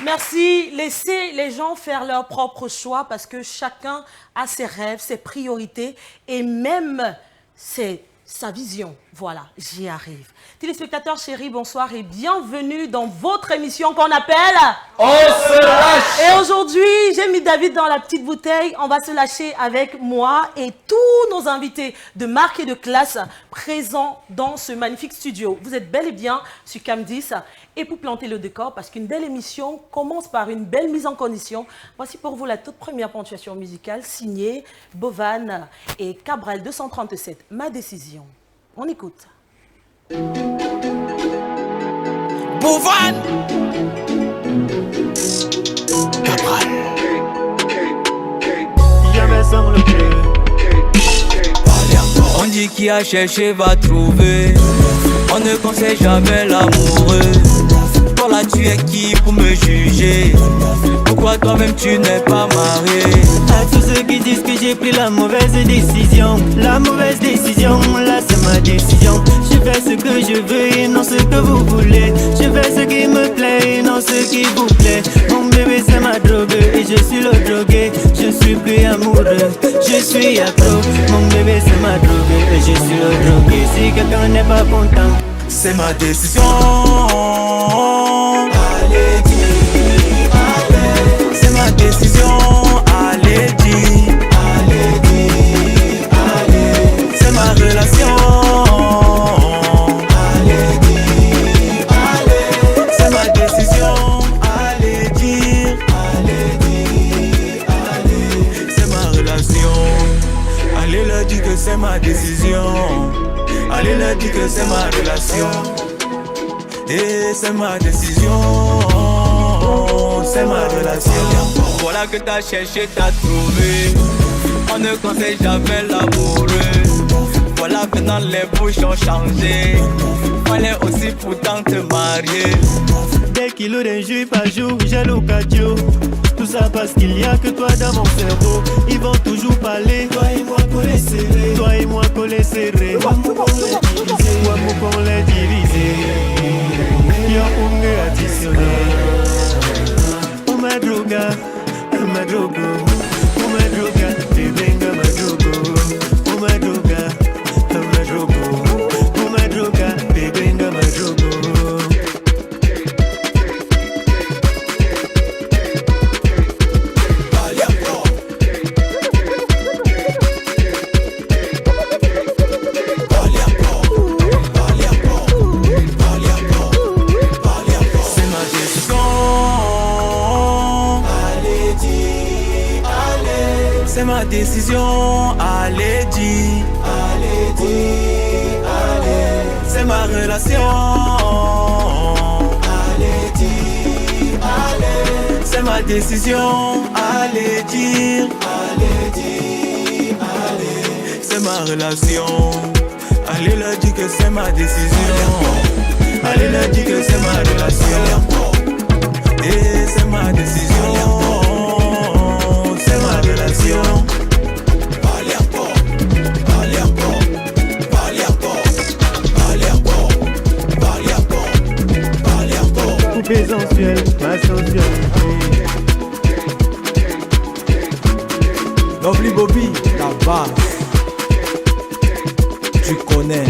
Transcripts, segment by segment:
Merci. Laissez les gens faire leur propre choix parce que chacun a ses rêves, ses priorités et même sa vision. Voilà, j'y arrive. Téléspectateurs chéris, bonsoir et bienvenue dans votre émission qu'on appelle On se lâche. Et aujourd'hui, j'ai mis David dans la petite bouteille. On va se lâcher avec moi et tous nos invités de marque et de classe présents dans ce magnifique studio. Vous êtes bel et bien sur Cam 10. Et pour planter le décor, parce qu'une belle émission commence par une belle mise en condition, voici pour vous la toute première ponctuation musicale signée Bovan et Cabral 237. Ma décision. On écoute. Bovan Cabral. Jamais sans le cœur. On dit qui a cherché va trouver. On ne conseille jamais l'amoureux. Toi là tu es qui pour me juger? Pourquoi toi-même tu n'es pas marié? À tous ceux qui disent que j'ai pris la mauvaise décision. La mauvaise décision, là c'est ma décision. Je fais ce que je veux et non ce que vous voulez. Je fais ce qui me plaît et non ce qui vous plaît. Mon bébé c'est ma drogue et je suis le drogué. Je suis plus amoureux, je suis accro. Mon bébé c'est ma drogue et je suis le drogué. Si quelqu'un n'est pas content, c'est ma décision. allez dis, allez. C'est ma décision. Allez dis, Allez dis, allez. c'est ma relation. Allez dis, allez. C'est ma décision. Allez dire, Allez dis, allez. c'est ma relation. Allez leur dire que c'est ma décision. Allez leur dire que c'est ma relation. Et c'est ma décision. C'est ma relation. Voilà que t'as cherché, t'as trouvé. On ne conseille jamais l'amoureux. Voilà que dans les bouches ont changé. Fallait aussi pourtant te marier. Des kilos d'injures par jour, j'ai l'occasion. Tout ça parce qu'il n'y a que toi dans mon cerveau. Ils vont toujours parler. Toi et moi collés serrés. Toi et moi collés serrés. Moi pour les diviser. Yo unge additionnel. Uma droga, uma drogo. Uma droga, bebenga ma drogo. Uma droga, uma drogo. Uma droga, bebenga ma drogo. C'est ma décision, allez dis, allez. c'est ma relation. Allez dire, allez. C'est ma décision, allez dire, Allez. c'est ma relation. Allez leur dire que c'est ma décision. Allez leur dire que c'est ma relation. Et c'est ma décision. C'est ma relation. Poupée sensuelle, ma sensualité. Lovely Bobby, la base. Tu connais.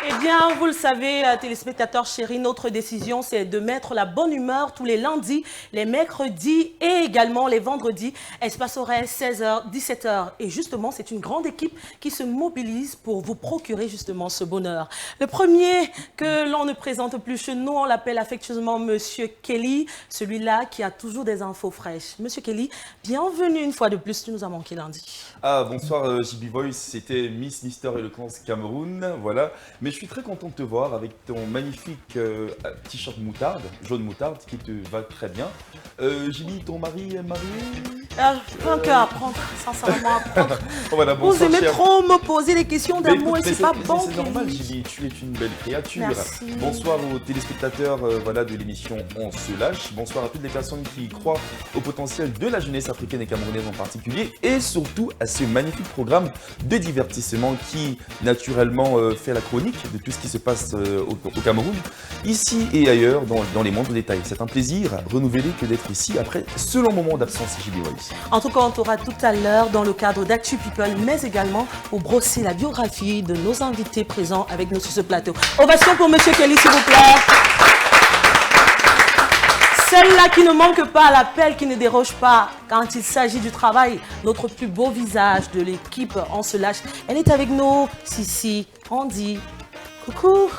Eh bien, vous le savez, téléspectateurs chéris, notre décision, c'est de mettre la bonne humeur tous les lundis, les mercredis et également les vendredis. Espace horaire 16h, 17h. Et justement, c'est une grande équipe qui se mobilise pour vous procurer justement ce bonheur. Le premier que l'on ne présente plus chez nous, on l'appelle affectueusement Monsieur Kelly, celui-là qui a toujours des infos fraîches. Monsieur Kelly, bienvenue une fois de plus, tu nous as manqué lundi. Ah, bonsoir JB Voice, c'était Mister Eloquence Cameroun, voilà. Mais je suis très content de te voir avec ton magnifique t-shirt moutarde, jaune moutarde, qui te va très bien. JB, ton mari est marié? J'ai un cœur à apprendre, sincèrement apprendre. Voilà, vous aimez trop me poser des questions d'amour et c'est pas bon. C'est normal, JB, tu es une belle créature. Merci. Bonsoir aux téléspectateurs voilà, de l'émission On se lâche. Bonsoir à toutes les personnes qui croient au potentiel de la jeunesse africaine et camerounaise en particulier. Et surtout à ce magnifique programme de divertissement qui naturellement fait la chronique de tout ce qui se passe au Cameroun, ici et ailleurs dans les mondes de détail. C'est un plaisir renouvelé que d'être ici après ce long moment d'absence JB Voice. En tout cas, on t'aura tout à l'heure dans le cadre d'Actu People, mais également pour brosser la biographie de nos invités présents avec nous sur ce plateau. Ovation pour Monsieur Kelly, s'il vous plaît. Celle-là qui ne manque pas à l'appel, qui ne déroge pas quand il s'agit du travail. Notre plus beau visage de l'équipe, on se lâche. Elle est avec nous, Sissi, Andy. Coucou.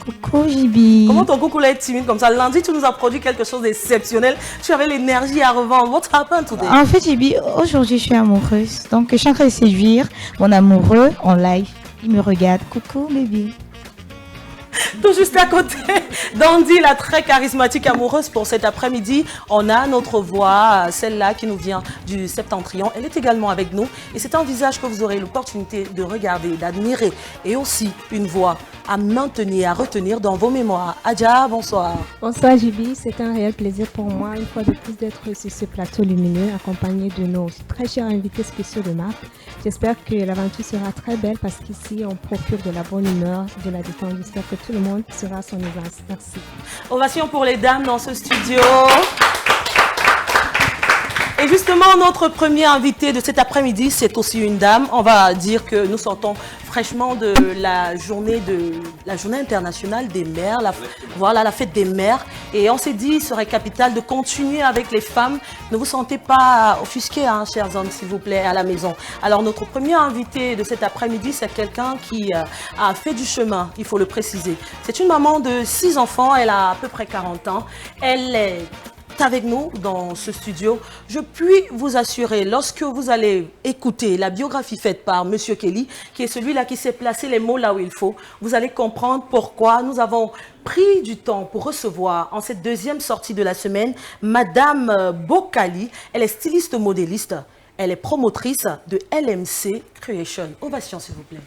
Coucou JB. Comment ton coucou là est timide comme ça? Lundi, tu nous as produit quelque chose d'exceptionnel. Tu avais l'énergie à revendre. What's happened today? En fait JB, aujourd'hui je suis amoureuse. Donc je suis en train de séduire mon amoureux en live. Il me regarde. Coucou baby. Tout juste à côté d'Andy, la très charismatique amoureuse pour cet après-midi, on a notre voix, celle-là qui nous vient du Septentrion. Elle est également avec nous et c'est un visage que vous aurez l'opportunité de regarder, d'admirer et aussi une voix à maintenir, à retenir dans vos mémoires. Adja, bonsoir. Bonsoir JB, c'est un réel plaisir pour moi une fois de plus d'être sur ce plateau lumineux accompagné de nos très chers invités spéciaux de marque. J'espère que l'aventure sera très belle parce qu'ici on procure de la bonne humeur, de la détente. J'espère que tout le monde sera à son niveau. Merci. Ovation pour les dames dans ce studio. Et justement, notre premier invité de cet après-midi, c'est aussi une dame. On va dire que nous sortons fraîchement de la journée internationale des mères, la fête des mères. Et on s'est dit, il serait capital de continuer avec les femmes. Ne vous sentez pas offusqués, hein, chers hommes, s'il vous plaît, à la maison. Alors, notre premier invité de cet après-midi, c'est quelqu'un qui a fait du chemin, il faut le préciser. C'est une maman de 6 enfants, elle a à peu près 40 ans. Elle est avec nous dans ce studio. Je puis vous assurer, lorsque vous allez écouter la biographie faite par Monsieur Kelly, qui est celui-là qui sait placer les mots là où il faut, vous allez comprendre pourquoi nous avons pris du temps pour recevoir en cette deuxième sortie de la semaine Madame Bokali. Elle est styliste modéliste. Elle est promotrice de LMC Creation. Ovation, s'il vous plaît.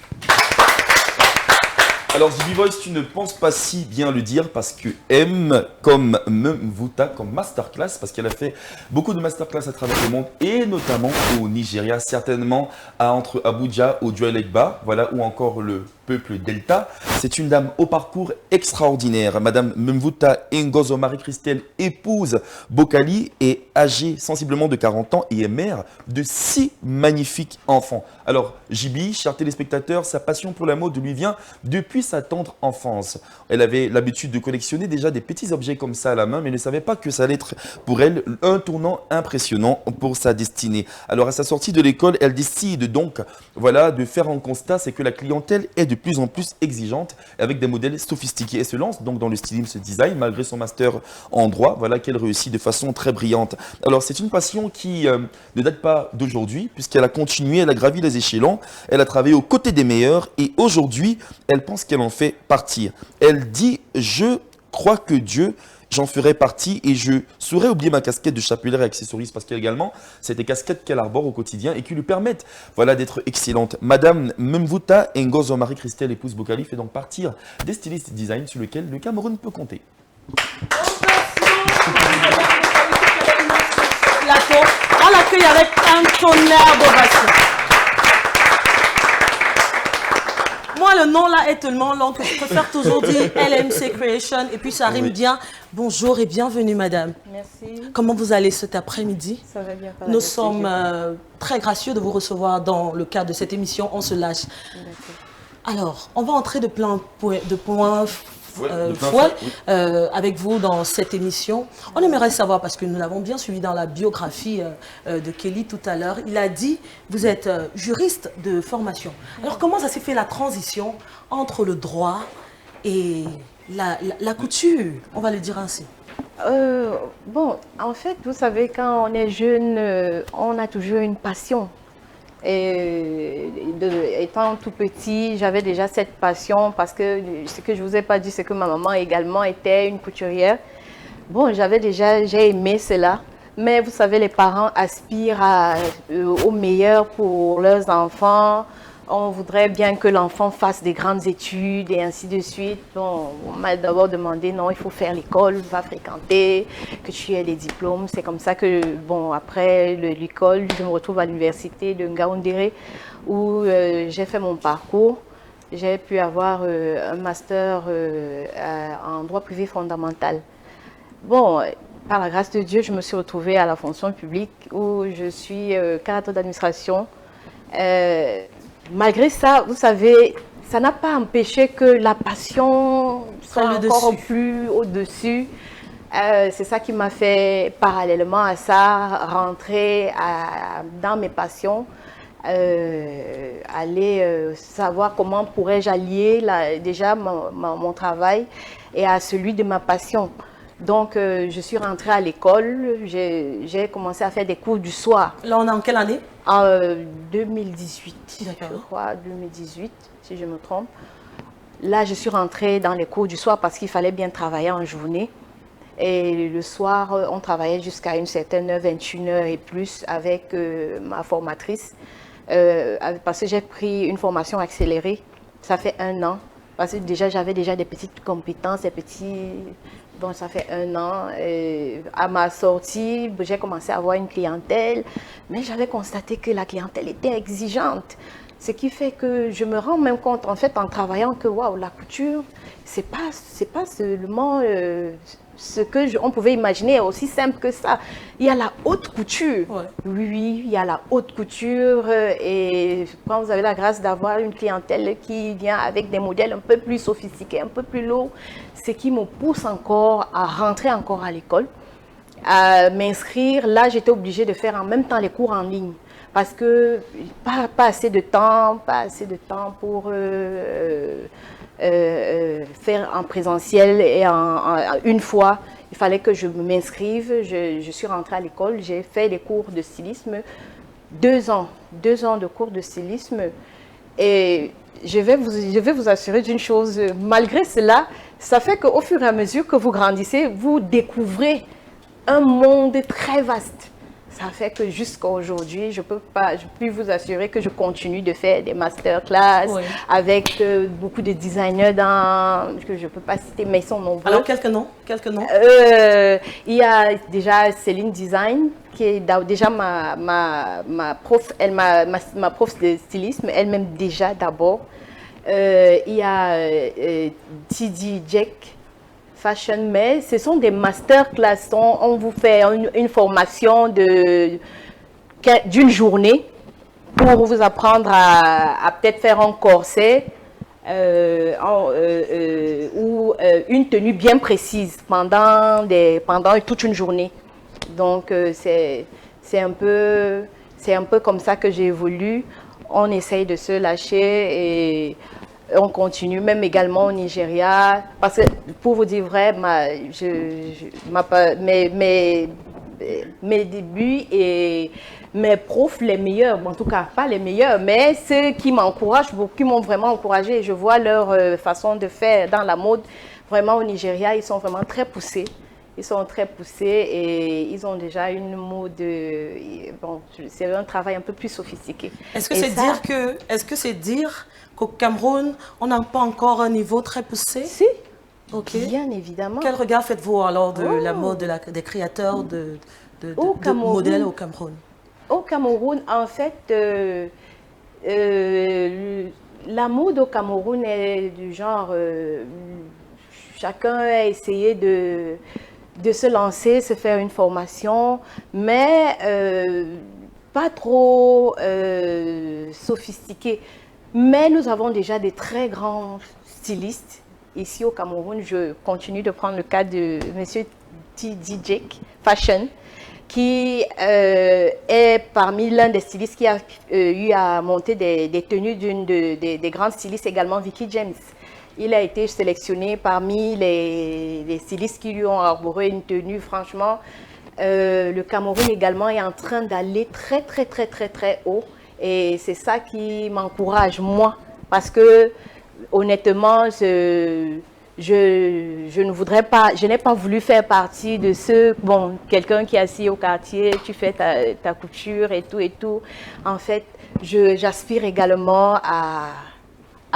Alors JB Voice, tu ne penses pas si bien le dire parce que M comme Mvuta, comme masterclass, parce qu'elle a fait beaucoup de masterclass à travers le monde et notamment au Nigeria, certainement entre Abuja, au Djoelegba, voilà, ou encore le peuple Delta. C'est une dame au parcours extraordinaire. Madame Mvuta Ngozo Marie-Christelle, épouse Bokali, est âgée sensiblement de 40 ans et est mère de 6 magnifiques enfants. Alors JB, chers téléspectateurs, sa passion pour la mode lui vient depuis sa tendre enfance. Elle avait l'habitude de collectionner déjà des petits objets comme ça à la main, mais ne savait pas que ça allait être pour elle un tournant impressionnant pour sa destinée. Alors à sa sortie de l'école, elle décide donc voilà, de faire un constat, c'est que la clientèle est de plus en plus exigeante avec des modèles sophistiqués. Elle se lance donc dans le stylisme design malgré son master en droit, voilà qu'elle réussit de façon très brillante. Alors c'est une passion qui ne date pas d'aujourd'hui puisqu'elle a continué, elle a gravi les échelons, elle a travaillé aux côtés des meilleurs et aujourd'hui elle pense qu'elle en fait partie. Elle dit « Je crois que Dieu, j'en ferai partie et je saurais oublier ma casquette de chapelière et accessoriste parce qu'il y a également c'est des casquettes qu'elle arbore au quotidien et qui lui permettent voilà, d'être excellente. Madame Mvuta Ngozo Marie-Christelle, épouse Bokali, fait donc partir des stylistes design sur lesquels le Cameroun peut compter. On l'accueille avec un tonnerre d'ovation. Moi, le nom là est tellement long que je préfère toujours dire LMC Creation et puis ça rime bien. Bonjour et bienvenue, madame. Merci. Comment vous allez cet après-midi? Ça va bien. Nous sommes très gracieux de vous recevoir dans le cadre de cette émission On se lâche. Alors, on va entrer de plein de points De plein fouet, oui. avec vous dans cette émission. On aimerait savoir, parce que nous l'avons bien suivi dans la biographie de Kelly tout à l'heure, il a dit, vous êtes juriste de formation. Alors, comment ça s'est fait la transition entre le droit et la couture, on va le dire ainsi? Bon, en fait, vous savez, quand on est jeune, on a toujours une passion. Et étant tout petit, j'avais déjà cette passion parce que ce que je ne vous ai pas dit, c'est que ma maman également était une couturière. Bon, j'ai aimé cela. Mais vous savez, les parents aspirent au meilleur pour leurs enfants. On voudrait bien que l'enfant fasse des grandes études et ainsi de suite. Bon, on m'a d'abord demandé, non, il faut faire l'école, va fréquenter, que tu aies des diplômes. C'est comme ça que, bon, après l'école, je me retrouve à l'université de Ngaoundéré où j'ai fait mon parcours. J'ai pu avoir un master en droit privé fondamental. Bon, par la grâce de Dieu, je me suis retrouvée à la fonction publique où je suis cadre d'administration. Malgré ça, vous savez, ça n'a pas empêché que la passion soit encore plus au-dessus. C'est ça qui m'a fait, parallèlement à ça, rentrer dans mes passions, aller savoir comment pourrais-je allier déjà mon travail et à celui de ma passion. Donc, je suis rentrée à l'école, j'ai commencé à faire des cours du soir. Là, on est en quelle année? En 2018, je crois, 2018, si je me trompe. Là, je suis rentrée dans les cours du soir parce qu'il fallait bien travailler en journée. Et le soir, on travaillait jusqu'à une certaine heure, 21 heures et plus avec ma formatrice. Parce que j'ai pris une formation accélérée, ça fait 1 an. Parce que j'avais déjà des petites compétences, des petits... Bon, ça fait 1 an. À ma sortie, j'ai commencé à avoir une clientèle, mais j'avais constaté que la clientèle était exigeante. Ce qui fait que je me rends même compte, en fait, en travaillant, que waouh, la couture, c'est pas seulement ce que on pouvait imaginer, aussi simple que ça. Il y a la haute couture. Ouais. Oui, il y a la haute couture. Et quand vous avez la grâce d'avoir une clientèle qui vient avec des modèles un peu plus sophistiqués, un peu plus lourds, ce qui me pousse encore à rentrer encore à l'école, à m'inscrire. Là, j'étais obligée de faire en même temps les cours en ligne. Parce que pas assez de temps pour faire en présentiel et une fois. Il fallait que je m'inscrive. Je suis rentrée à l'école. J'ai fait des cours de stylisme. 2 ans de cours de stylisme. Et je vais vous assurer d'une chose. Malgré cela, ça fait qu'au fur et à mesure que vous grandissez, vous découvrez un monde très vaste. Ça fait que jusqu'à aujourd'hui, je peux vous assurer que je continue de faire des masterclass avec beaucoup de designers que je ne peux pas citer, mais ils sont nombreux. Alors, quelques noms? Il y a déjà Céline Design, qui est déjà ma prof, ma prof de stylisme, elle-même déjà d'abord. Il y a TD Jack Fashion, mais ce sont des masterclass. On vous fait une formation d'une journée pour vous apprendre à peut-être faire un corset ou une tenue bien précise pendant toute une journée. Donc, c'est un peu comme ça que j'ai évolué. On essaye de se lâcher et on continue, même également au Nigeria, parce que pour vous dire vrai, mes débuts et mes profs, les meilleurs, en tout cas pas les meilleurs, mais ceux qui m'encouragent, qui m'ont vraiment encouragé, je vois leur façon de faire dans la mode, vraiment au Nigeria, ils sont vraiment très poussés. Ils sont très poussés et ils ont déjà une mode, bon, c'est un travail un peu plus sophistiqué. Est-ce que c'est dire qu'au Cameroun, on n'a pas encore un niveau très poussé? Si, bien évidemment. Quel regard faites-vous alors de la mode des créateurs de modèles au Cameroun? Au Cameroun, en fait, la mode au Cameroun est du genre, chacun a essayé de se lancer, se faire une formation, mais pas trop sophistiquée. Mais nous avons déjà des très grands stylistes. Ici au Cameroun, je continue de prendre le cas de M. T.D. Fashion, qui est parmi l'un des stylistes qui a eu à monter des tenues d'une des grandes stylistes, également Vicky James. Il a été sélectionné parmi les stylistes qui lui ont arboré une tenue. Franchement, le Cameroun également est en train d'aller très, très, très, très, très haut. Et c'est ça qui m'encourage, moi. Parce que, honnêtement, je ne voudrais pas, je n'ai pas voulu faire partie de ceux, bon, quelqu'un qui est assis au quartier, tu fais ta couture et tout. En fait, j'aspire également à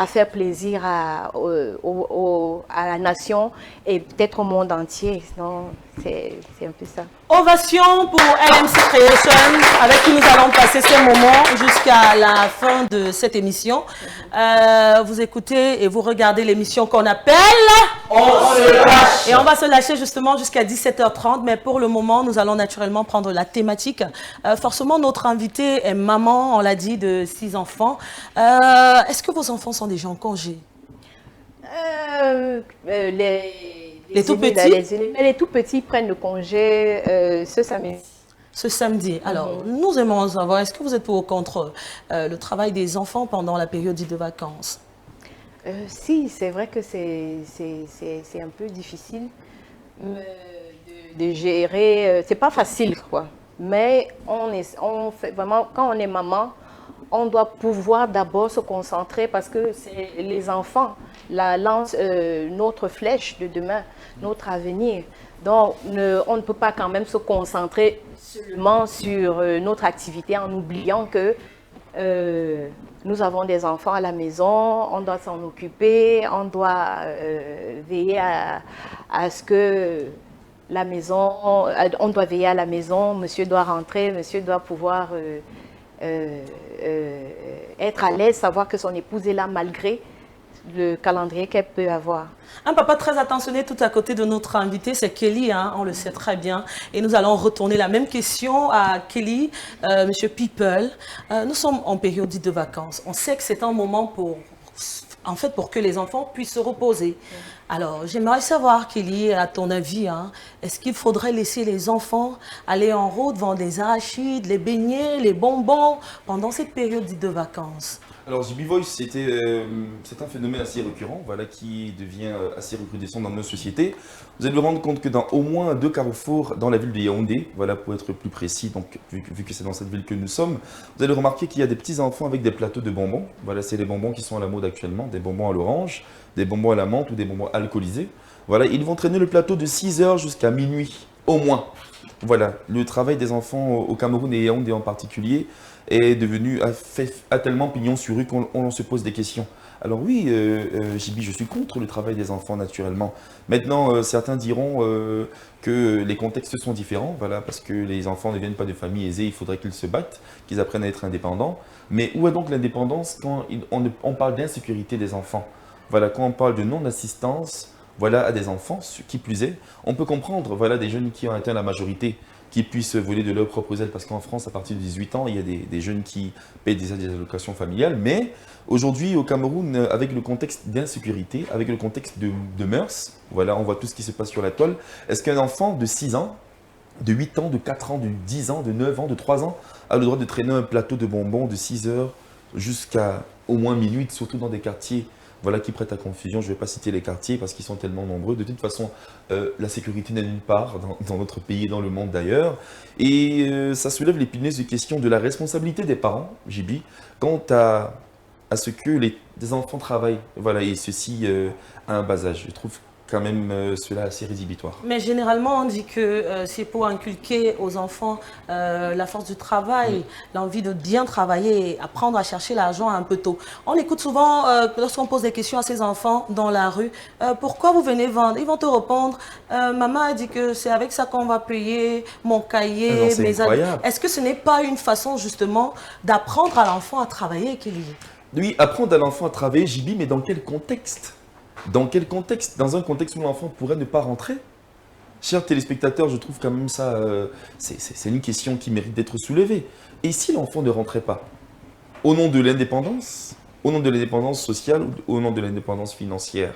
faire plaisir à la nation et peut-être au monde entier. Sinon, c'est un peu ça. Ovation pour LMC Creation, avec qui nous allons passer ces moments jusqu'à la fin de cette émission. Vous écoutez et vous regardez l'émission qu'on appelle On se lâche. Et on va se lâcher justement jusqu'à 17h30, mais pour le moment, nous allons naturellement prendre la thématique. Forcément, notre invitée est maman, on l'a dit, de 6 enfants. Est-ce que vos enfants sont déjà en congé? Les tout petits? Les tout petits prennent le congé ce samedi. Ce samedi. Alors, nous aimons savoir, est-ce que vous êtes pour ou contre le travail des enfants pendant la période de vacances? Si, c'est vrai que c'est un peu difficile de gérer. C'est pas facile, quoi. Mais on fait vraiment, quand on est maman, on doit pouvoir d'abord se concentrer parce que c'est les enfants, notre flèche de demain, notre avenir. Donc, on ne peut pas quand même se concentrer seulement sur notre activité en oubliant que nous avons des enfants à la maison, on doit s'en occuper, on doit veiller à ce que la maison, on doit veiller à la maison, monsieur doit rentrer, monsieur doit pouvoir être à l'aise, savoir que son épouse est là malgré le calendrier qu'elle peut avoir. Un papa très attentionné tout à côté de notre invité, c'est Kelly, hein, on le sait très bien. Et nous allons retourner la même question à Kelly, Monsieur People. Nous sommes en période de vacances. On sait que c'est un moment pour que les enfants puissent se reposer. Alors, j'aimerais savoir, Kelly, à ton avis, hein, est-ce qu'il faudrait laisser les enfants aller en route, vendre des arachides, les beignets, les bonbons pendant cette période de vacances? Alors, The B-Voice, c'est un phénomène assez récurrent, voilà, qui devient assez recrudescent dans nos sociétés. Vous allez vous rendre compte que dans au moins 2 carrefours dans la ville de Yaoundé, voilà, pour être plus précis, donc vu que c'est dans cette ville que nous sommes, vous allez remarquer qu'il y a des petits enfants avec des plateaux de bonbons. Voilà, c'est les bonbons qui sont à la mode actuellement, des bonbons à l'orange, des bonbons à la menthe ou des bonbons alcoolisés. Voilà, ils vont traîner le plateau de 6 h jusqu'à minuit, au moins. Voilà, le travail des enfants au Cameroun et Yaoundé en particulier est devenu, a tellement pignon sur rue qu'on se pose des questions. Alors oui, JB, je suis contre le travail des enfants naturellement. Maintenant, certains diront que les contextes sont différents, voilà, parce que les enfants ne viennent pas de familles aisées, il faudrait qu'ils se battent, qu'ils apprennent à être indépendants. Mais où est donc l'indépendance quand on parle d'insécurité des enfants? Voilà, quand on parle de non-assistance, voilà, à des enfants, qui plus est, on peut comprendre, voilà, des jeunes qui ont atteint la majorité, qui puissent voler de leurs propres ailes, parce qu'en France, à partir de 18 ans, il y a des jeunes qui paient des allocations familiales. Mais aujourd'hui, au Cameroun, avec le contexte d'insécurité, avec le contexte de mœurs, voilà, on voit tout ce qui se passe sur la toile. Est-ce qu'un enfant de 6 ans, de 8 ans, de 4 ans, de 10 ans, de 9 ans, de 3 ans, a le droit de traîner un plateau de bonbons de 6 h jusqu'à au moins minuit, surtout dans des quartiers, voilà, qui prêtent à confusion? Je ne vais pas citer les quartiers parce qu'ils sont tellement nombreux. De toute façon, la sécurité n'est nulle part dans notre pays et dans le monde d'ailleurs. Et ça soulève l'épineuse question de la responsabilité des parents, JB, quant à ce que les enfants travaillent, voilà, et ceci à un bas âge. Je trouve quand même cela assez rédhibitoire. Mais généralement, on dit que c'est pour inculquer aux enfants la force du travail, l'envie de bien travailler et apprendre à chercher l'argent un peu tôt. On écoute souvent, lorsqu'on pose des questions à ces enfants dans la rue, pourquoi vous venez vendre? Ils vont te répondre, maman a dit que c'est avec ça qu'on va payer mon cahier, mes habits. Est-ce que ce n'est pas une façon justement d'apprendre à l'enfant à travailler, Kelly? Oui, apprendre à l'enfant à travailler, JB, mais dans quel contexte? Dans quel contexte? Dans un contexte où l'enfant pourrait ne pas rentrer? Chers téléspectateurs, je trouve quand même ça, c'est une question qui mérite d'être soulevée. Et si l'enfant ne rentrait pas? Au nom de l'indépendance? au nom de l'indépendance sociale ou au nom de l'indépendance financière?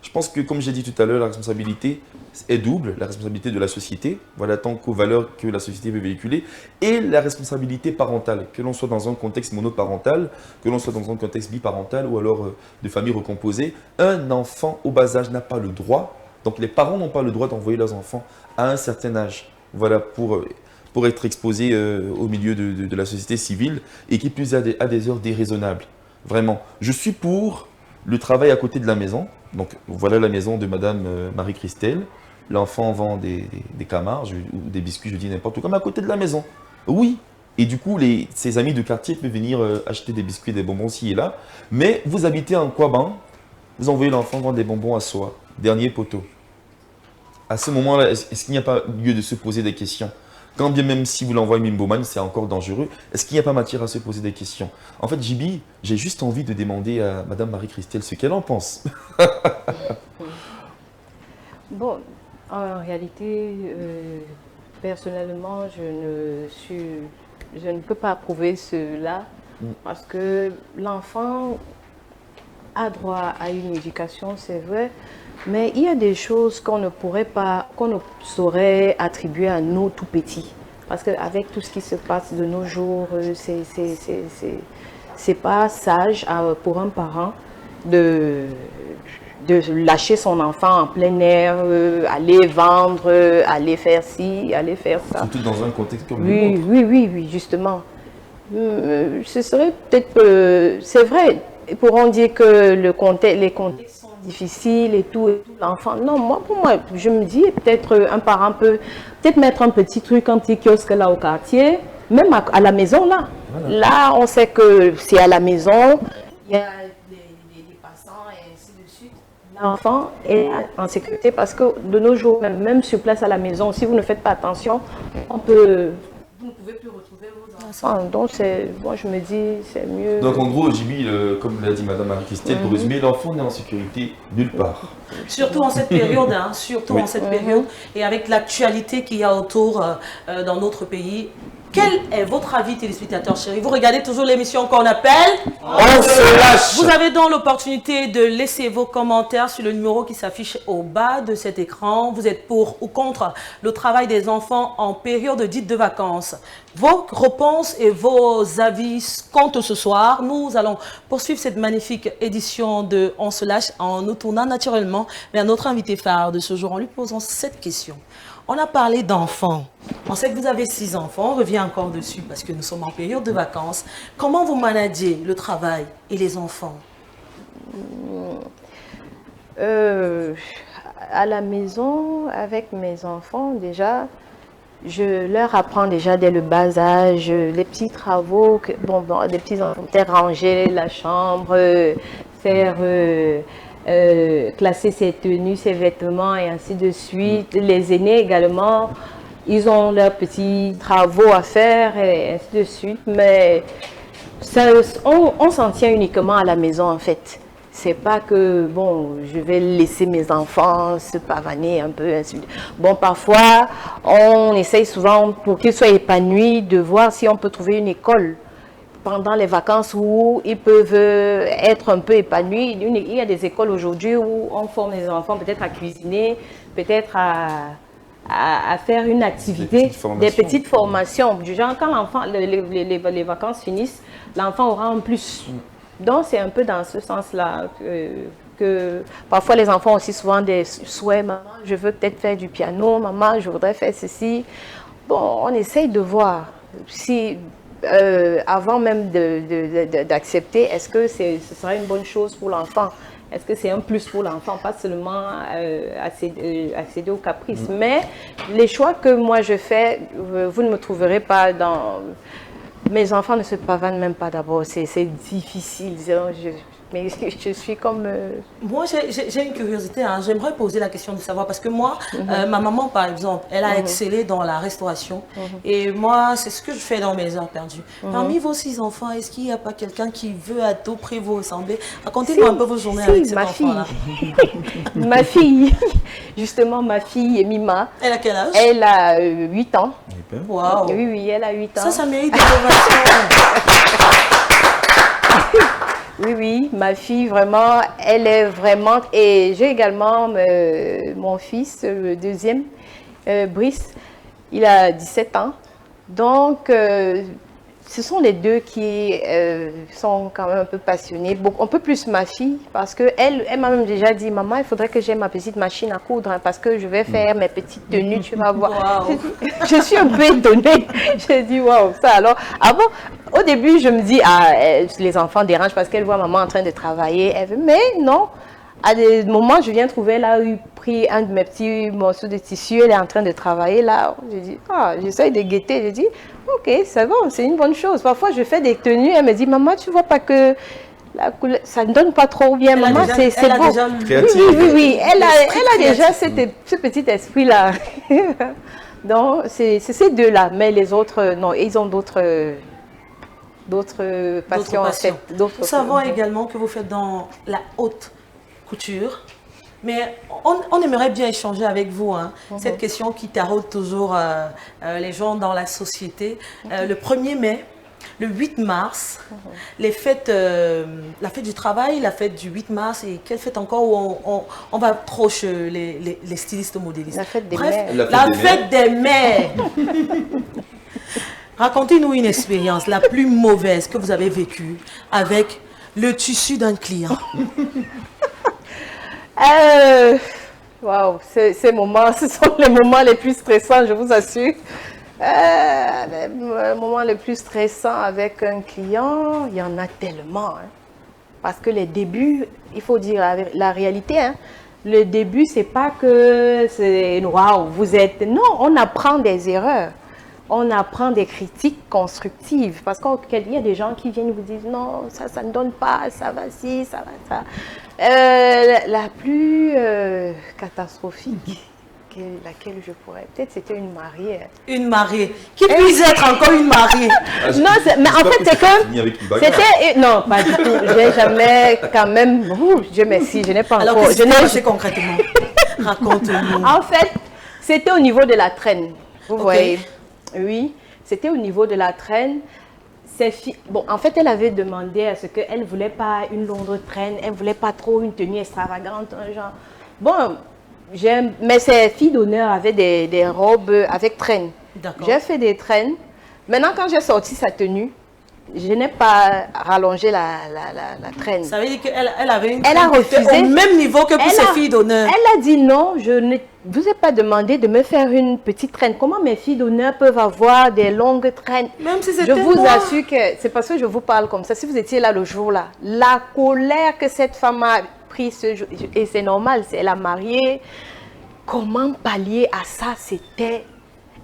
Je pense que, comme j'ai dit tout à l'heure, la responsabilité est double, la responsabilité de la société, voilà, tant qu'aux valeurs que la société veut véhiculer, et la responsabilité parentale, que l'on soit dans un contexte monoparental, que l'on soit dans un contexte biparental ou alors de famille recomposée. Un enfant au bas âge n'a pas le droit, donc les parents n'ont pas le droit d'envoyer leurs enfants à un certain âge, voilà, pour être exposés au milieu de la société civile et qui plus à des heures déraisonnables. Vraiment, je suis pour le travail à côté de la maison. Donc voilà la maison de Madame Marie-Christelle. L'enfant vend des camarges ou des biscuits, je dis n'importe quoi, mais à côté de la maison. Oui. Et du coup, ses amis de quartier peuvent venir acheter des biscuits, des bonbons ci et là. Mais vous habitez en Kouaban, vous envoyez l'enfant vendre des bonbons à soi. Dernier poteau. À ce moment-là, est-ce qu'il n'y a pas lieu de se poser des questions? Quand bien même si vous l'envoyez Mimboman, c'est encore dangereux. Est-ce qu'il n'y a pas matière à se poser des questions? En fait, Jibi, j'ai juste envie de demander à Madame Marie-Christelle ce qu'elle en pense. Bon, en réalité, personnellement, je ne peux pas approuver cela parce que l'enfant a droit à une éducation, c'est vrai, mais il y a des choses qu'on ne saurait attribuer à nos tout petits. Parce qu'avec tout ce qui se passe de nos jours, c'est pas sage pour un parent de lâcher son enfant en plein air, aller vendre, aller faire ci, aller faire ça. Surtout dans un contexte comme le nôtre. Oui, justement. Ce serait peut-être... c'est vrai, ils pourront dire que les contextes sont difficiles et tout, l'enfant... Non, pour moi, je me dis, peut-être un parent peut peut-être mettre un petit truc, un petit kiosque là au quartier, même à la maison là. Voilà. Là, on sait que c'est à la maison, il y a les passants et ainsi de suite. L'enfant est en sécurité parce que de nos jours, même sur place à la maison, si vous ne faites pas attention, vous ne pouvez plus retrouver vos enfants. Donc, moi, je me dis, c'est mieux. Donc, en gros, Jibi, comme l'a dit Madame Marie-Christelle, pour résumer, l'enfant n'est en sécurité nulle part. Surtout en cette période, surtout en cette période, et avec l'actualité qu'il y a autour dans notre pays. Quel est votre avis, téléspectateurs chéris? Vous regardez toujours l'émission qu'on appelle On se lâche. Vous avez donc l'opportunité de laisser vos commentaires sur le numéro qui s'affiche au bas de cet écran. Vous êtes pour ou contre le travail des enfants en période dite de vacances? Vos réponses et vos avis comptent ce soir. Nous allons poursuivre cette magnifique édition de On se lâche en nous tournant naturellement vers notre invité phare de ce jour en lui posant cette question. On a parlé d'enfants. On sait que vous avez 6 enfants. On revient encore dessus parce que nous sommes en période de vacances. Comment vous managez le travail et les enfants? À la maison, avec mes enfants, déjà, je leur apprends déjà dès le bas âge les petits travaux, des petits enfants, peut-être ranger la chambre, faire... classer ses tenues, ses vêtements et ainsi de suite. Les aînés également, ils ont leurs petits travaux à faire et ainsi de suite. Mais on s'en tient uniquement à la maison en fait. C'est pas que, je vais laisser mes enfants se pavaner un peu, ainsi de suite. Bon, parfois, on essaye souvent, pour qu'ils soient épanouis, de voir si on peut trouver une école pendant les vacances où ils peuvent être un peu épanouis. Il y a des écoles aujourd'hui où on forme les enfants peut-être à cuisiner, peut-être à faire une activité, des petites formations. Du genre, quand les vacances finissent, l'enfant aura un plus. Donc, c'est un peu dans ce sens-là que parfois les enfants ont aussi souvent des souhaits. Maman, je veux peut-être faire du piano. Maman, je voudrais faire ceci. Bon, on essaye de voir si... avant même d'accepter, est-ce que ce serait une bonne chose pour l'enfant? Est-ce que c'est un plus pour l'enfant? Pas seulement accéder aux caprices. Mais les choix que moi je fais, vous ne me trouverez pas dans... Mes enfants ne se pavanent même pas d'abord. C'est difficile. Mais je suis comme... Moi, j'ai une curiosité. J'aimerais poser la question de savoir, parce que moi, ma maman, par exemple, elle a excellé dans la restauration. Et moi, c'est ce que je fais dans mes heures perdues. Parmi vos 6 enfants, est-ce qu'il n'y a pas quelqu'un qui veut à tout prix vous ressembler? Racontez-nous un peu vos journées avec cet enfant-là. Ma fille, justement, ma fille, Mima. Elle a quel âge? Elle a 8 ans. Wow. Oui, elle a 8 ans. Ça mérite de Oui, oui, ma fille, vraiment, elle est vraiment... Et j'ai également mon fils, le deuxième, Brice, il a 17 ans. Donc, ce sont les deux qui sont quand même un peu passionnés. Un peu plus ma fille, parce qu'elle m'a même déjà dit, maman, il faudrait que j'aie ma petite machine à coudre, hein, parce que je vais faire mes petites tenues, tu vas voir. Wow. Je suis un peu étonnée. J'ai dit, waouh, ça alors. Avant, au début, je me dis, les enfants dérangent parce qu'elle voit maman en train de travailler. Elle veut, mais non. À des moments, je viens trouver, elle a pris un de mes petits morceaux de tissu, elle est en train de travailler là. J'ai dit, j'essaye de guetter. J'ai dit, ok, c'est bon, c'est une bonne chose. Parfois, je fais des tenues, elle me dit, maman, tu vois pas que la couleur, ça ne donne pas trop bien. Maman, c'est beau. Oui. Elle a déjà ce petit esprit-là. Donc, c'est ces deux-là. Mais les autres, non, ils ont d'autres passions. Nous savons également que vous faites dans la haute couture, mais on aimerait bien échanger avec vous, hein, cette question qui taraude toujours les gens dans la société. Le 1er mai, le 8 mars, les fêtes, la fête du travail, la fête du 8 mars, et quelle fête encore où on va proche les stylistes modélistes. La fête des Bref, mères. La fête des mères. Racontez-nous une expérience la plus mauvaise que vous avez vécue avec le tissu d'un client. Waouh, ces moments, ce sont les moments les plus stressants, je vous assure. Les moments les plus stressants avec un client, il y en a tellement. Hein. Parce que les débuts, il faut dire la réalité. Hein. Le début, c'est pas que c'est waouh, vous êtes. Non, on apprend des erreurs. On apprend des critiques constructives. Parce qu'il y a des gens qui viennent vous dire non, ça ne donne pas, ça va ci, ça va ça. La plus catastrophique, laquelle je pourrais... Peut-être c'était une mariée. Une mariée. Qui puisse être encore une mariée? Non, mais en fait, c'est comme... C'était... Non, pas du tout. J'ai jamais quand même... Dieu merci, je n'ai pas alors encore... Alors, qu'est-ce qui s'est passé concrètement? Raconte-nous. En fait, c'était au niveau de la traîne. Vous voyez? Oui, c'était au niveau de la traîne. Bon, en fait, elle avait demandé à ce qu'elle ne voulait pas une longue traîne, elle ne voulait pas trop une tenue extravagante, genre. Bon, mais ces filles d'honneur avaient des robes avec traîne. J'ai fait des traînes. Maintenant, quand j'ai sorti sa tenue, je n'ai pas rallongé la traîne. Ça veut dire qu'elle avait une traîne elle a refusé, au même niveau que pour ses filles d'honneur. Elle a dit non, je ne vous ai pas demandé de me faire une petite traîne. Comment mes filles d'honneur peuvent avoir des longues traînes? Même si je vous assure que c'est parce que je vous parle comme ça. Si vous étiez là le jour-là, la colère que cette femme a pris ce jour, et c'est normal, elle a marié. Comment pallier à ça?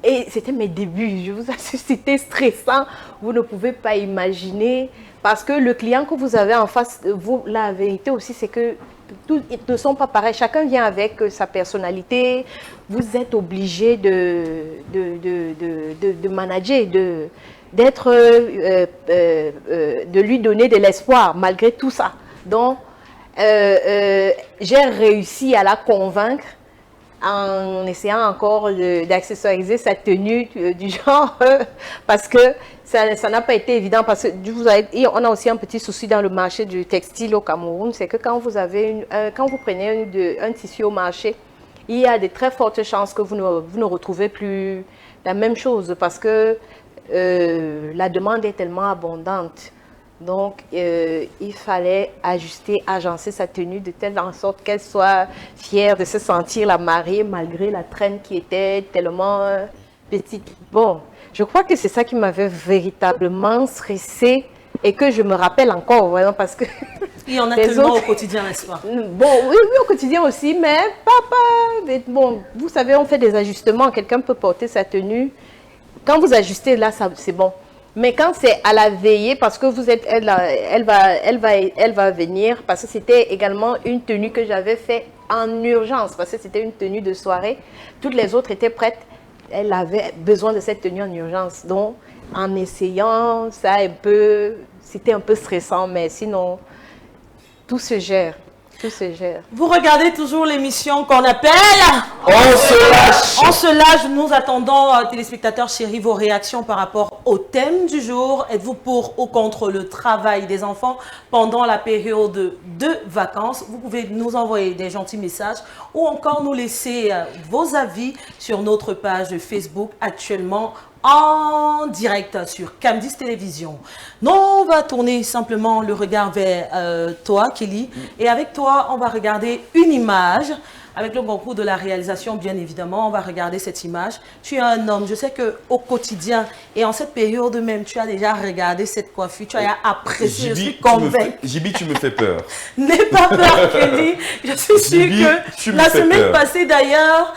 Et c'était mes débuts, je vous assure, c'était stressant. Vous ne pouvez pas imaginer. Parce que le client que vous avez en face, la vérité aussi, c'est que tous ne sont pas pareils. Chacun vient avec sa personnalité. Vous êtes obligé de manager, de lui donner de l'espoir malgré tout ça. Donc, j'ai réussi à la convaincre en essayant encore d'accessoiriser sa tenue du genre parce que ça n'a pas été évident parce que on a aussi un petit souci dans le marché du textile au Cameroun, c'est que quand vous prenez un tissu au marché, il y a de très fortes chances que vous ne retrouvez plus la même chose parce que la demande est tellement abondante. Donc, il fallait agencer sa tenue de telle sorte qu'elle soit fière de se sentir la mariée malgré la traîne qui était tellement petite. Bon, je crois que c'est ça qui m'avait véritablement stressée et que je me rappelle encore vraiment parce que... Il y en a tellement au quotidien, n'est-ce pas? Bon, oui, au quotidien aussi, mais bon, vous savez, on fait des ajustements. Quelqu'un peut porter sa tenue. Quand vous ajustez, là, c'est bon. Mais quand c'est à la veillée, parce que elle va venir, parce que c'était également une tenue que j'avais fait en urgence, parce que c'était une tenue de soirée. Toutes les autres étaient prêtes. Elle avait besoin de cette tenue en urgence. Donc, en essayant, c'était un peu stressant, mais sinon, tout se gère. Tout se gère. Vous regardez toujours l'émission qu'on appelle On se lâche. On se lâche. Nous attendons, téléspectateurs chéris, vos réactions par rapport au thème du jour. Êtes-vous pour ou contre le travail des enfants pendant la période de vacances? Vous pouvez nous envoyer des gentils messages ou encore nous laisser vos avis sur notre page Facebook actuellement en direct sur Cam10 Télévision. Non, on va tourner simplement le regard vers toi, Kelly. Et avec toi, on va regarder une image. Avec le concours de la réalisation, bien évidemment, on va regarder cette image. Tu es un homme, je sais qu'au quotidien et en cette période même, tu as déjà regardé cette coiffure, tu as apprécié, je suis convaincue. Jibi, tu me fais peur. N'aie pas peur, Kelly. Je suis sûre que la semaine passée, d'ailleurs,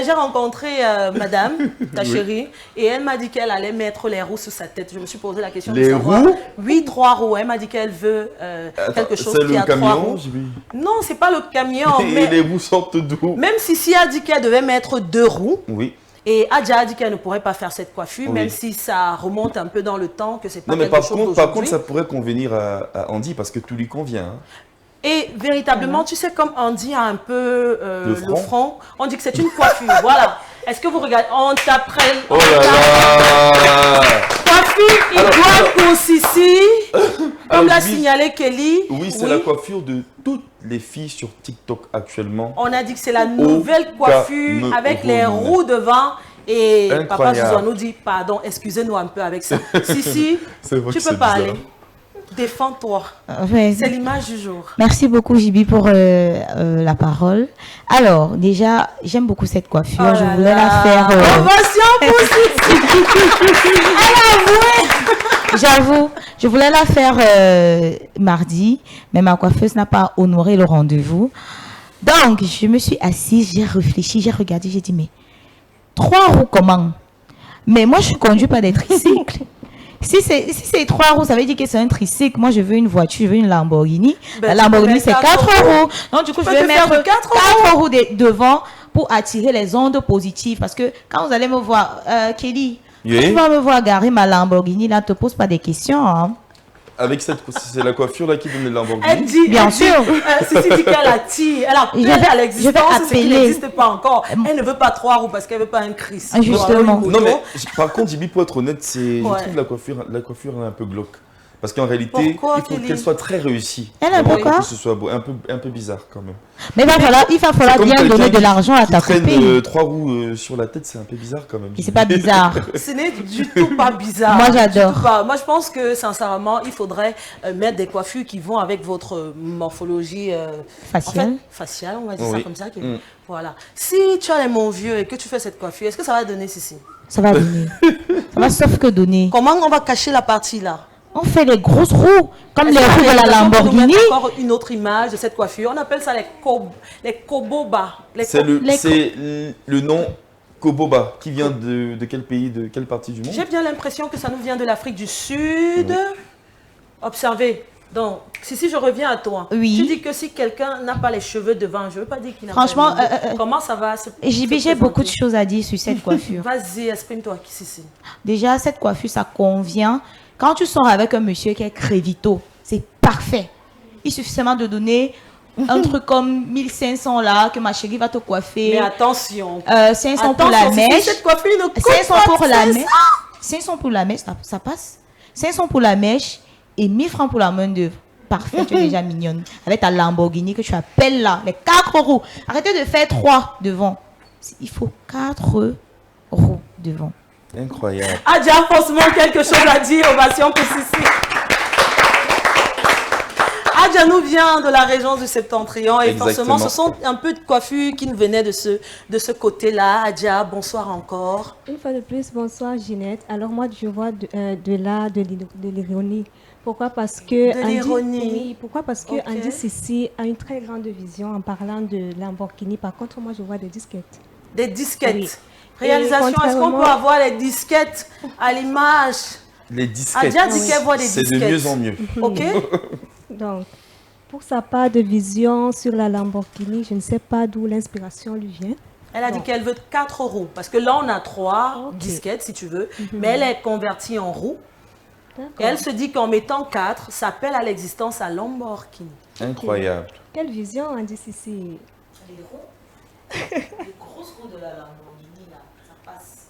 j'ai rencontré madame, ta chérie, et elle m'a dit qu'elle allait mettre les roues sur sa tête. Je me suis posé la question de savoir. Les roues? Oui, 3 roues. Elle m'a dit qu'elle veut quelque chose qui a 3 roues. Non, c'est pas le camion. Et mais les roues sortent d'où? même si a dit qu'elle devait mettre 2 roues. Oui. Et Adja a dit qu'elle ne pourrait pas faire cette coiffure, Oui. même si ça remonte un peu dans le temps, que c'est pas Non, mais quelque chose d'aujourd'hui. par contre, ça pourrait convenir à Andy parce que tout lui convient. Hein. Et véritablement, tu sais, comme Andy a un peu Le front. on dit que c'est une coiffure. Voilà. Est-ce que vous regardez? On t'apprenne. Oh là là! Coiffure idoine pour Sissi. Comme l'a signalé Kelly. Oui, c'est la coiffure de toutes les filles sur TikTok actuellement. On a dit que c'est la nouvelle coiffure avec les roues devant. Et Papa Zouzo nous dit, pardon, excusez-nous un peu avec ça. Sissi, tu peux parler. Défends-toi. Ouais. C'est l'image du jour. Merci beaucoup, Jibi, pour la parole. Alors, déjà, j'aime beaucoup cette coiffure. Oh je là voulais là. la faire... Ovation pour Sissi. Elle a avoué. J'avoue, je voulais la faire mardi, mais ma coiffeuse n'a pas honoré le rendez-vous. Donc, je me suis assise, j'ai réfléchi, j'ai regardé, j'ai dit, mais 3 roues comment? Mais moi, je suis conduite par des tricycles. Si c'est 3 roues, ça veut dire que c'est un tricycle. Moi, je veux une voiture, je veux une Lamborghini. Ben, la Lamborghini, c'est 4 roues. Donc, du coup, je vais mettre 4 roues devant pour attirer les ondes positives. Parce que quand vous allez me voir, Kelly, quand tu vas me voir garer ma Lamborghini, là, ne te pose pas des questions. Hein. Avec cette, c'est la coiffure là qui donne les Lamborghini. Elle dit, bien sûr. Ceci dit qu'elle attire, elle appelle à l'existence ce qui n'existe pas encore. Elle ne veut pas 3 roues parce qu'elle ne veut pas un Chris. Justement. Non mais par contre, Jibi, pour être honnête, je trouve la coiffure elle est un peu glauque. Parce qu'en réalité, il faut qu'elle soit très réussie. Elle a pourquoi? Que ce soit beau, un peu bizarre quand même. Mais il va falloir bien donner de l'argent à ta copine. Traîne 3 roues sur la tête, c'est un peu bizarre quand même. Et c'est pas bizarre. Ce n'est du tout pas bizarre. Moi j'adore. Moi je pense que sincèrement, il faudrait mettre des coiffures qui vont avec votre morphologie faciale. Faciale, on va dire ça comme ça. Voilà. Si tu as les mon vieux et que tu fais cette coiffure, est-ce que ça va donner ceci? Ça va donner. Ça va sauf que donner. Comment on va cacher la partie là? On fait les grosses roues, comme les roues de la Lamborghini. Encore une autre image de cette coiffure. On appelle ça les koboba. C'est le nom Koboba qui vient de quel pays, de quelle partie du monde? J'ai bien l'impression que ça nous vient de l'Afrique du Sud. Observez. Donc, si je reviens à toi, tu dis que si quelqu'un n'a pas les cheveux devant, je ne veux pas dire qu'il n'a pas les cheveux. Comment ça va se j'ai beaucoup de choses à dire sur cette coiffure. Vas-y, exprime-toi, Sissi. Déjà, cette coiffure, ça convient. Quand tu sors avec un monsieur qui est crévito, c'est parfait. Il suffit seulement de donner un truc comme 1500 là, que ma chérie va te coiffer. Mais attention. 500 pour la mèche. Cette coiffure ne coûte 500 pour la mèche. 500 pour la mèche, ça passe. 500 pour la mèche et 1000 francs pour la main d'œuvre. Parfait, tu es déjà mignonne. Avec ta Lamborghini que tu appelles là, les 4 roues. Arrêtez de faire 3 devant. Il faut 4 roues devant. Incroyable. Adja a forcément quelque chose à dire. Ovation pour Sissi. Adja nous vient de la région du Septentrion et forcément ce sont un peu de coiffure qui nous venait de ce côté-là. Adja, bonsoir encore. Une fois de plus, bonsoir Ginette. Alors moi je vois de l'ironie. Pourquoi? Parce que Andy Sissi a une très grande vision en parlant de Lamborghini. Par contre, moi je vois des disquettes. Des disquettes. Oui. Réalisation, est-ce qu'on peut avoir les disquettes à l'image? Les disquettes. Adja dit qu'elle voit des disquettes. C'est de mieux en mieux. Ok. Donc, pour sa part de vision sur la Lamborghini, je ne sais pas d'où l'inspiration lui vient. Elle a dit qu'elle veut 4 roues. Parce que là, on a 3 disquettes, si tu veux. Mais elle est convertie en roues. Et elle se dit qu'en mettant 4, ça appelle à l'existence à Lamborghini. Incroyable. Quelle vision, Andy Sissi? Les roues. Les grosses roues de la Lamborghini, là. Ça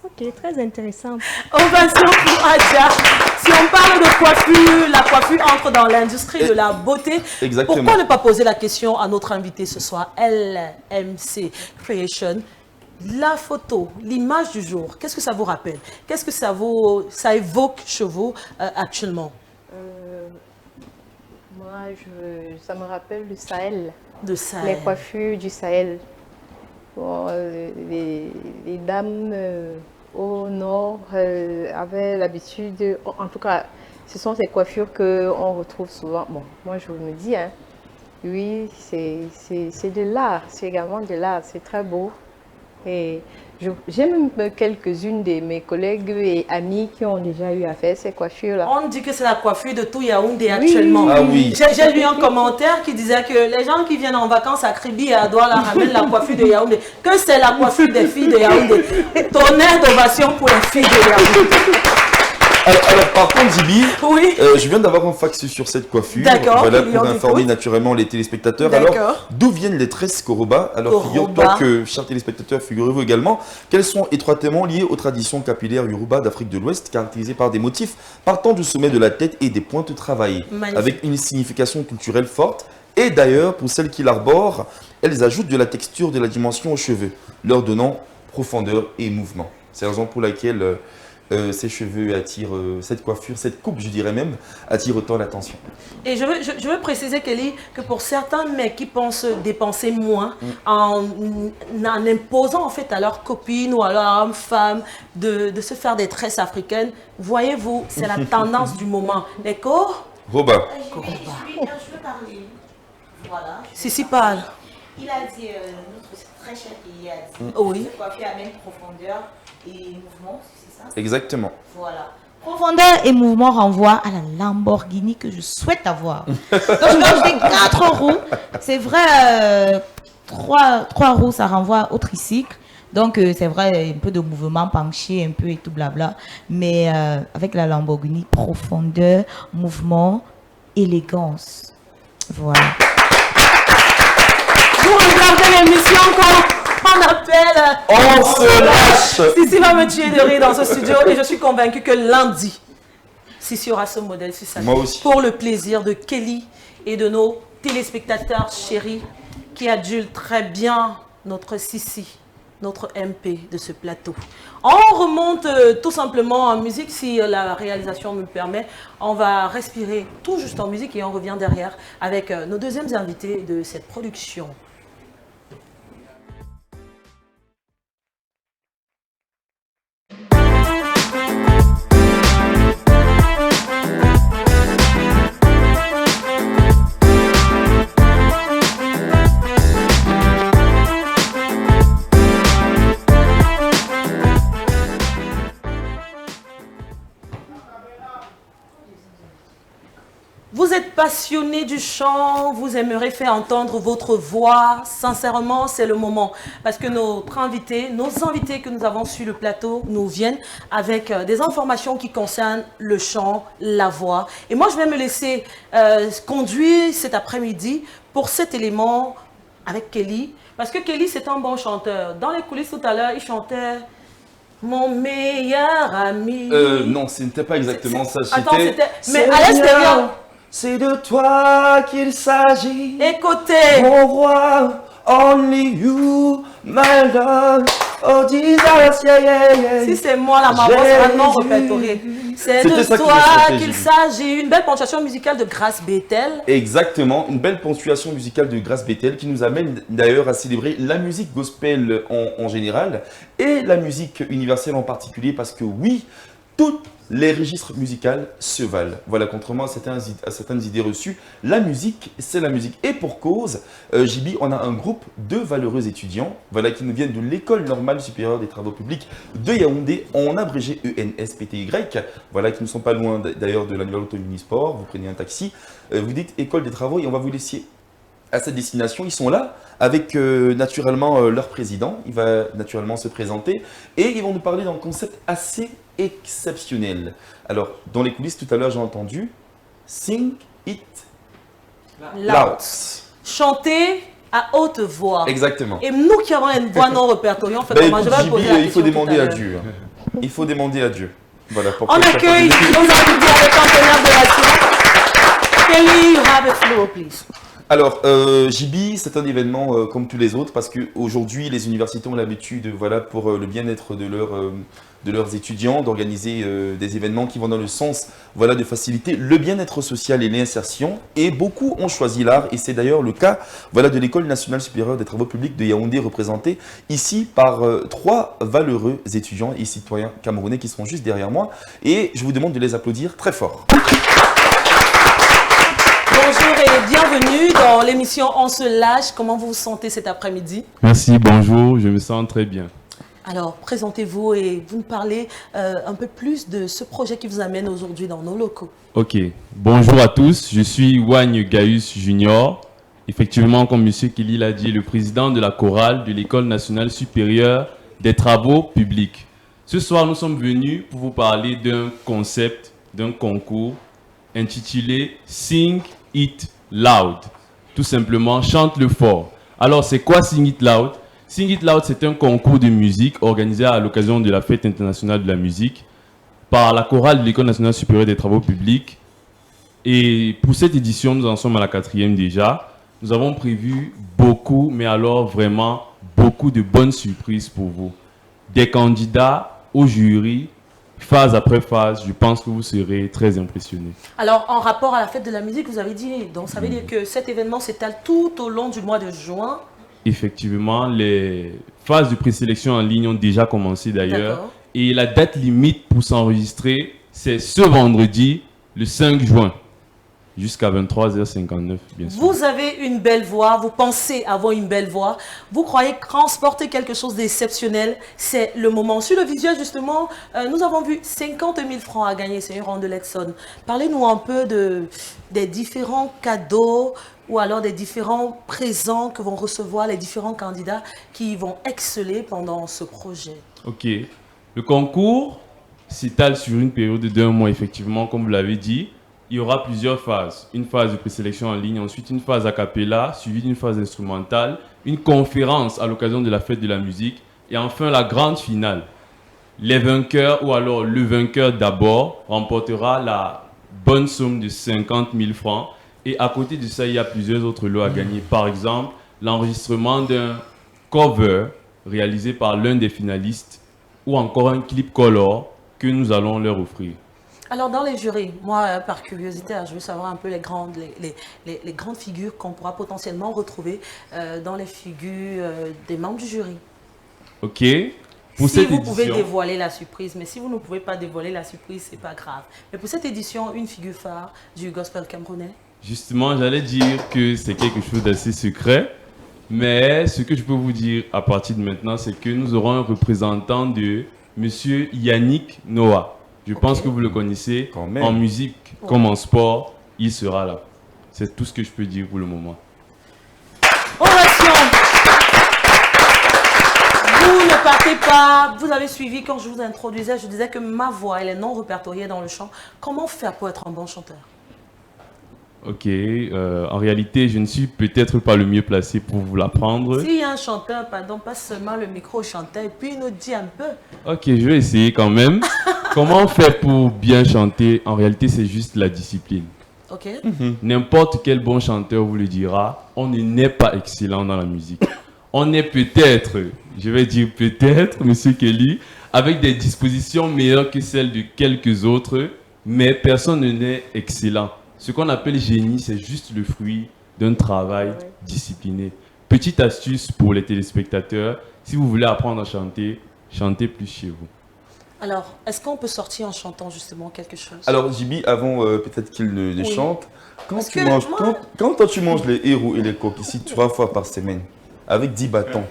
Ok, très intéressant. Ovation pour Adja. Si on parle de coiffure, la coiffure entre dans l'industrie de la beauté. Exactement. Pourquoi ne pas poser la question à notre invité ce soir, LMC Creation? La photo, l'image du jour, qu'est-ce que ça vous rappelle? Qu'est-ce que ça évoque chez vous actuellement? Moi, ça me rappelle le Sahel. De Sahel. Les coiffures du Sahel. Bon, les dames au nord avaient l'habitude, en tout cas, ce sont ces coiffures qu'on retrouve souvent. Bon, moi je me dis, hein, oui, c'est de l'art, c'est également de l'art, c'est très beau. Et j'ai même quelques-unes de mes collègues et amis qui ont déjà eu à faire ces coiffures-là. On dit que c'est la coiffure de tout Yaoundé actuellement. Ah oui. J'ai lu un commentaire qui disait que les gens qui viennent en vacances à Kribi et à Douala ramènent la coiffure de Yaoundé. Que c'est la coiffure des filles de Yaoundé. Tonnerre d'ovation pour les filles de Yaoundé. Alors, par contre, Zibi, oui. Je viens d'avoir un fax sur cette coiffure. D'accord. Voilà, pour informer naturellement les téléspectateurs. Alors, d'où viennent les tresses Koroba? Alors, figure-toi que, chers téléspectateurs, figurez-vous également qu'elles sont étroitement liées aux traditions capillaires Yoruba d'Afrique de l'Ouest, caractérisées par des motifs partant du sommet de la tête et des pointes travaillées, avec une signification culturelle forte. Et d'ailleurs, pour celles qui l'arborent, elles ajoutent de la texture, de la dimension aux cheveux, leur donnant profondeur et mouvement. C'est la raison pour laquelle ces cheveux attirent, cette coiffure, cette coupe, je dirais même, attire autant l'attention. Et je veux préciser, Kelly, que pour certains mecs qui pensent dépenser moins en imposant en fait à leur copine ou à leur femme de se faire des tresses africaines, voyez-vous, c'est la tendance du moment. D'accord? Roba. Je veux parler. Voilà. Si, parle. Il a dit, notre très cher Kelly a dit, Oui. cette coiffure a même profondeur et mouvement, c'est ça? Exactement. Voilà. Profondeur et mouvement renvoient à la Lamborghini que je souhaite avoir. Donc je dis 4 roues. C'est vrai, 3 roues, ça renvoie au tricycle. Donc c'est vrai, un peu de mouvement penché, un peu et tout blabla. Mais avec la Lamborghini, profondeur, mouvement, élégance. Voilà. Vous regardez l'émission quand on appelle. On se lâche. Sissi va me tuer de rire dans ce studio et je suis convaincue que lundi, Sissi aura ce modèle sur sa tête. Moi aussi. Pour le plaisir de Kelly et de nos téléspectateurs chéris qui adulent très bien notre Sissi, notre MP de ce plateau. On remonte tout simplement en musique, si la réalisation me le permet. On va respirer tout juste en musique et on revient derrière avec nos deuxièmes invités de cette production. Vous êtes passionné du chant, vous aimeriez faire entendre votre voix. Sincèrement, c'est le moment. Parce que nos invités que nous avons sur le plateau nous viennent avec des informations qui concernent le chant, la voix. Et moi, je vais me laisser conduire cet après-midi pour cet élément avec Kelly. Parce que Kelly, c'est un bon chanteur. Dans les coulisses tout à l'heure, il chantait... Mon meilleur ami. Non, ce n'était pas exactement ça. Attends, c'était... Mais à l'extérieur... C'est de toi qu'il s'agit. Écoutez. Mon roi, only you, my love, oh Jesus, yeah, yeah, yeah. Si c'est moi la maman sera non répertoriée. C'est de toi qu'il s'agit. Une belle ponctuation musicale de Grace Bethel. Exactement, une belle ponctuation musicale de Grace Bethel qui nous amène d'ailleurs à célébrer la musique gospel en général et la musique universelle en particulier parce que oui, toutes les registres musicaux se valent. Voilà, contrairement à certaines idées reçues, la musique, c'est la musique. Et pour cause, JB, on a un groupe de valeureux étudiants voilà, qui nous viennent de l'École normale supérieure des travaux publics de Yaoundé, en abrégé ENSPTY, voilà, qui ne sont pas loin d'ailleurs de la nouvelle auto Unisport. Vous prenez un taxi, vous dites École des travaux et on va vous laisser à cette destination. Ils sont là avec naturellement leur président. Il va naturellement se présenter et ils vont nous parler d'un concept assez exceptionnel. Alors, dans les coulisses, tout à l'heure, j'ai entendu Sing It Loud. Chanter à haute voix. Exactement. Et nous qui avons une voix non répertoriée, on fait Ben, comment? Je vais écoute, poser JB, la il faut question tout demander à l'heure. Dieu. Il faut demander à Dieu. Voilà, pour On que ça accueille nos continue. invités avec partenaire de l'assurance. Kelly, you have the floor, please. Alors, JB, c'est un événement comme tous les autres parce qu'aujourd'hui, les universités ont l'habitude, voilà, pour le bien-être de leurs étudiants, d'organiser des événements qui vont dans le sens, voilà, de faciliter le bien-être social et l'insertion. Et beaucoup ont choisi l'art, et c'est d'ailleurs le cas, voilà, de l'École nationale supérieure des travaux publics de Yaoundé, représentée ici par 3 valeureux étudiants et citoyens camerounais qui sont juste derrière moi. Et je vous demande de les applaudir très fort. Bonjour et bienvenue dans l'émission On se lâche. Comment vous vous sentez cet après-midi? Merci, bonjour, je me sens très bien. Alors, présentez-vous et vous nous parlez un peu plus de ce projet qui vous amène aujourd'hui dans nos locaux. Ok, bonjour à tous, je suis Wagne Gaius Junior. Effectivement, comme M. Kelly l'a dit, le président de la chorale de l'École nationale supérieure des travaux publics. Ce soir, nous sommes venus pour vous parler d'un concept, d'un concours intitulé Sing It Loud. Tout simplement, chante-le fort. Alors, c'est quoi Sing It Loud? Sing It Loud, c'est un concours de musique organisé à l'occasion de la Fête internationale de la musique par la chorale de l'École nationale supérieure des travaux publics. Et pour cette édition, nous en sommes à la 4e déjà. Nous avons prévu beaucoup, mais alors vraiment beaucoup de bonnes surprises pour vous. Des candidats au jury, phase après phase, je pense que vous serez très impressionnés. Alors, en rapport à la fête de la musique, vous avez dit, donc ça veut dire que cet événement s'étale tout au long du mois de juin. Effectivement, les phases de présélection en ligne ont déjà commencé d'ailleurs. D'accord. Et la date limite pour s'enregistrer, c'est ce vendredi, le 5 juin, jusqu'à 23h59, bien sûr. Vous avez une belle voix, vous pensez avoir une belle voix, vous croyez transporter quelque chose d'exceptionnel, c'est le moment. Sur le visuel, justement, nous avons vu 50 000 francs à gagner, c'est une rondelette sonne. Parlez-nous un peu des différents cadeaux ou alors des différents présents que vont recevoir les différents candidats qui vont exceller pendant ce projet. Ok. Le concours s'étale sur une période d'1 mois, effectivement, comme vous l'avez dit. Il y aura plusieurs phases. Une phase de présélection en ligne, ensuite une phase a cappella, suivie d'une phase instrumentale, une conférence à l'occasion de la fête de la musique, et enfin la grande finale. Les vainqueurs, ou alors le vainqueur d'abord, remportera la bonne somme de 50 000 francs. Et à côté de ça, il y a plusieurs autres lots à gagner. Par exemple, l'enregistrement d'un cover réalisé par l'un des finalistes, ou encore un clip color que nous allons leur offrir. Alors, dans les jurys, moi, par curiosité, je veux savoir un peu les grandes figures qu'on pourra potentiellement retrouver dans les figures des membres du jury. Ok. Pour si cette vous pouvez édition, dévoiler la surprise, mais si vous ne pouvez pas dévoiler la surprise, c'est pas grave. Mais pour cette édition, une figure phare du gospel camerounais. justement, j'allais dire que c'est quelque chose d'assez secret. Mais ce que je peux vous dire à partir de maintenant, c'est que nous aurons un représentant de Monsieur Yannick Noah. Je pense que vous le connaissez. Quand même. En musique comme en sport, il sera là. C'est tout ce que je peux dire pour le moment. Ovation! Vous ne partez pas, vous avez suivi quand je vous introduisais, je disais que ma voix, elle est non répertoriée dans le chant. Comment faire pour être un bon chanteur? Ok, en réalité, je ne suis peut-être pas le mieux placé pour vous l'apprendre. S'il y a un chanteur, pardon, pas seulement le micro au chanteur, et puis il nous dit un peu. Ok, je vais essayer quand même. Comment faire pour bien chanter? En réalité, c'est juste la discipline. Ok. N'importe quel bon chanteur vous le dira, on ne naît pas excellent dans la musique. On est peut-être, je vais dire peut-être, Monsieur Kelly, avec des dispositions meilleures que celles de quelques autres, mais personne ne naît excellent. Ce qu'on appelle génie, c'est juste le fruit d'un travail discipliné. Petite astuce pour les téléspectateurs, si vous voulez apprendre à chanter, chantez plus chez vous. Alors, est-ce qu'on peut sortir en chantant justement quelque chose? Alors, JB, avant peut-être qu'il ne Oui. chante, quand Parce tu que manges, moi- quand toi tu manges les héros et les coques ici 3 fois par semaine, avec 10 bâtons,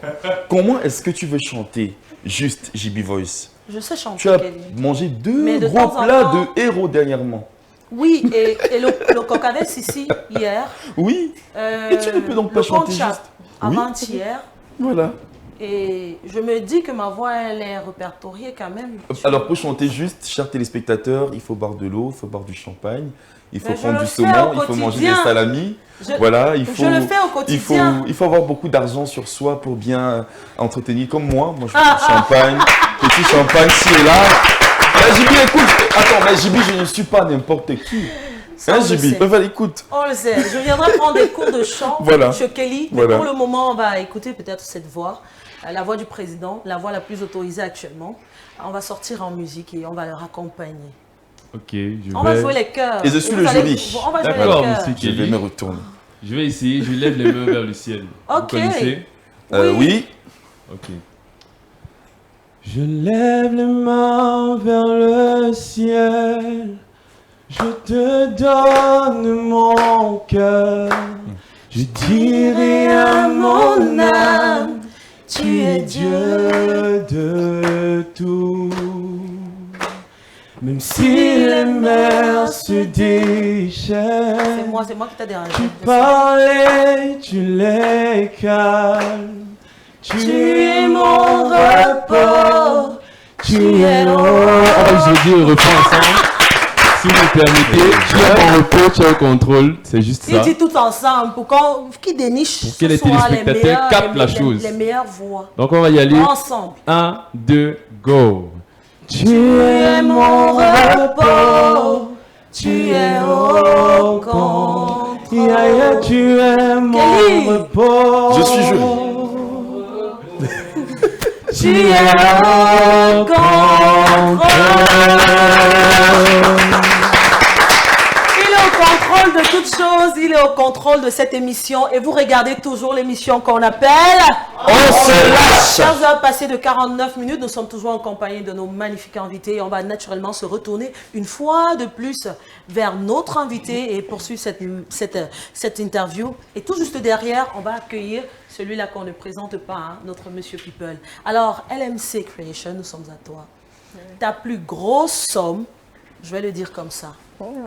comment est-ce que tu veux chanter juste JB Voice? Je sais chanter, Tu as Kelly. mangé Mais 2 de gros temps en plats temps- de héros dernièrement. Oui, et le cocavès ici, hier. Oui, et tu ne peux donc pas le chanter concha, juste. avant-hier. Voilà. Et je me dis que ma voix, elle est répertoriée quand même. Alors pour chanter juste, chers téléspectateurs, il faut boire de l'eau, il faut boire du champagne, il faut Mais je prendre le du fais saumon, au il faut manger quotidien. des salamis. Je- Voilà, je le fais au quotidien. Il faut avoir beaucoup d'argent sur soi pour bien entretenir. Comme moi je bois du champagne, petit champagne ci et là. Là, Jibi, écoute, attends, mais Jibi, je ne suis pas n'importe qui. Ça, on le Jibi, sait. enfin, écoute. On le sait. Je viendrai prendre des cours de chant Voilà. chez Kelly. Mais Voilà. pour le moment, on va écouter peut-être cette voix, la voix du président, la voix la plus autorisée actuellement. On va sortir en musique et on va leur accompagner. Ok, On va jouer les chœurs. Et je suis vous le allez- jury. On va jouer les D'accord, chœurs. monsieur Je vais Kelly. me retourner. Je vais essayer, je lève les mains vers le ciel. Ok. Vous connaissez? Oui. Ok. Je lève les mains vers le ciel, je te donne mon cœur, je dirai à mon âme, tu es Dieu de tout. Même si les mers se déchaînent, C'est moi qui t'ai dérangé. tu parlais, tu les calmes. Tu es mon repos, tu es mon... Je dis le refrain ensemble. Si vous me permettez, tu es mon repos, tu es au contrôle. C'est juste Il ça. dit tout ensemble pour qui déniche Pour ce que les soir téléspectateurs captent la chose. les meilleures voix. Donc on va y aller. Ensemble. 1, 2, go. Tu es mon repos, tu es au contrôle. Tu es mon Kelly. repos. Je suis jury. Tu es au contrôle. Il est au contrôle de toutes choses, il est au contrôle de cette émission et vous regardez toujours l'émission qu'on appelle On se lâche. 15 heures passées de 49 minutes, nous sommes toujours en compagnie de nos magnifiques invités et on va naturellement se retourner une fois de plus vers notre invité et poursuivre cette interview. Et tout juste derrière, on va accueillir celui-là qu'on ne présente pas, hein, notre Monsieur People. Alors, LMC Creation, nous sommes à toi. Ta plus grosse somme, je vais le dire comme ça,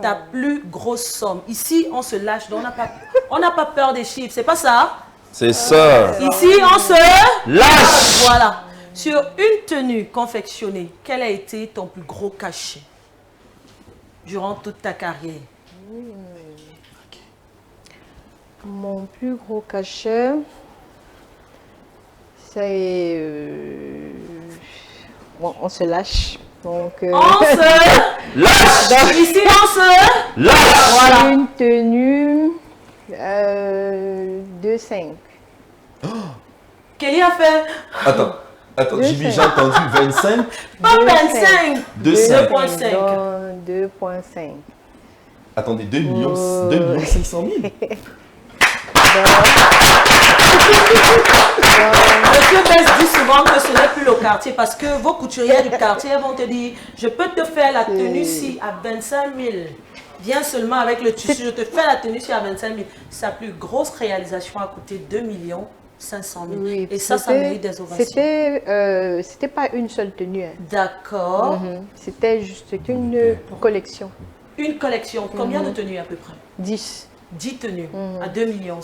ta plus grosse somme. Ici, on se lâche, donc on n'a pas peur des chiffres, c'est pas ça? C'est ça. Ici, on se Lâche. Voilà. Sur une tenue confectionnée, quel a été ton plus gros cachet durant toute ta carrière? Mon plus gros cachet, c'est... bon, on se lâche. Donc, On se Lâche. Ici, on se Lâche. Voilà. une tenue 2,5. Kelly a fait Attends, Jibi, j'ai entendu 25. pas 25, 2,5. 2,5. 2,5. Attendez, 2 millions 500 000. Monsieur Bess dit souvent que ce n'est plus le quartier parce que vos couturières du quartier vont te dire je peux te faire la tenue-ci à 25 000. Viens seulement avec le tissu, je te fais la tenue-ci à 25 000. Sa plus grosse réalisation a coûté 2 500 000. Oui, Et ça mérite des ovations. C'était pas une seule tenue. Hein. D'accord. C'était juste une collection. Une collection. Combien de tenues à peu près? 10. 10 tenues à 2,5 millions.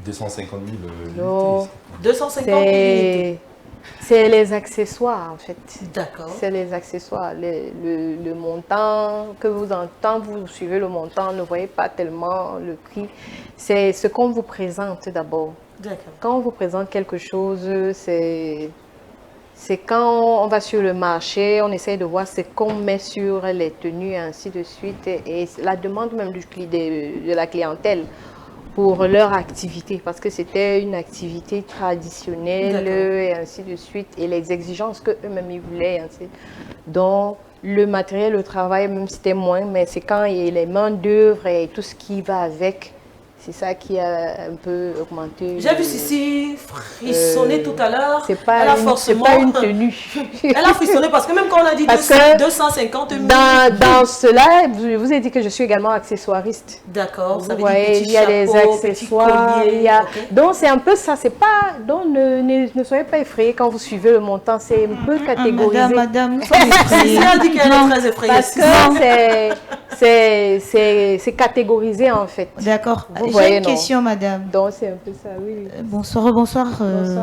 250 000 Non. unités. 250 unités. C'est les accessoires en fait. D'accord. C'est les accessoires. Le montant que vous entendez, vous suivez le montant, ne voyez pas tellement le prix. C'est ce qu'on vous présente d'abord. D'accord. Quand on vous présente quelque chose, c'est quand on va sur le marché, on essaye de voir ce qu'on met sur les tenues et ainsi de suite. Et la demande même de la clientèle pour leur activité, parce que c'était une activité traditionnelle et ainsi de suite. Et les exigences qu'eux-mêmes ils voulaient. Ainsi. Donc, le matériel, le travail, même c'était moins, mais c'est quand il y a les mains d'œuvre et tout ce qui va avec. C'est ça qui a un peu augmenté. J'ai vu Sissi frissonner tout à l'heure. C'est pas, pas une tenue. Elle a frissonné parce que même quand on a dit Parce 250 000. Dans cela, je vous ai dit que je suis également accessoiriste. D'accord. Vous voyez, il y a des accessoires. Donc c'est un peu ça. C'est pas. Donc ne soyez pas effrayés quand vous suivez le montant. C'est un peu catégorisé. Madame, nous sommes effrayés. Elle dit qu'elle est très effrayée. Parce que c'est catégorisé en fait. D'accord. voyez, j'ai une non. question, madame. Donc, c'est un peu ça, oui. Bonsoir, bonsoir,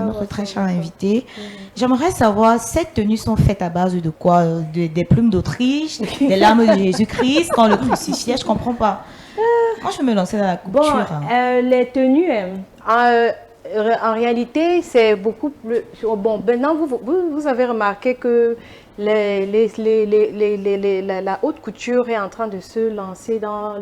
notre très cher invité. J'aimerais savoir, ces tenues sont faites à base de quoi? Des plumes d'Autriche, des larmes de Jésus-Christ, quand le crucifié, je comprends pas. Moi, je vais me lancer dans la couture. Bon, les tenues, en réalité, c'est beaucoup plus... Bon, maintenant, vous avez remarqué que la haute couture est en train de se lancer dans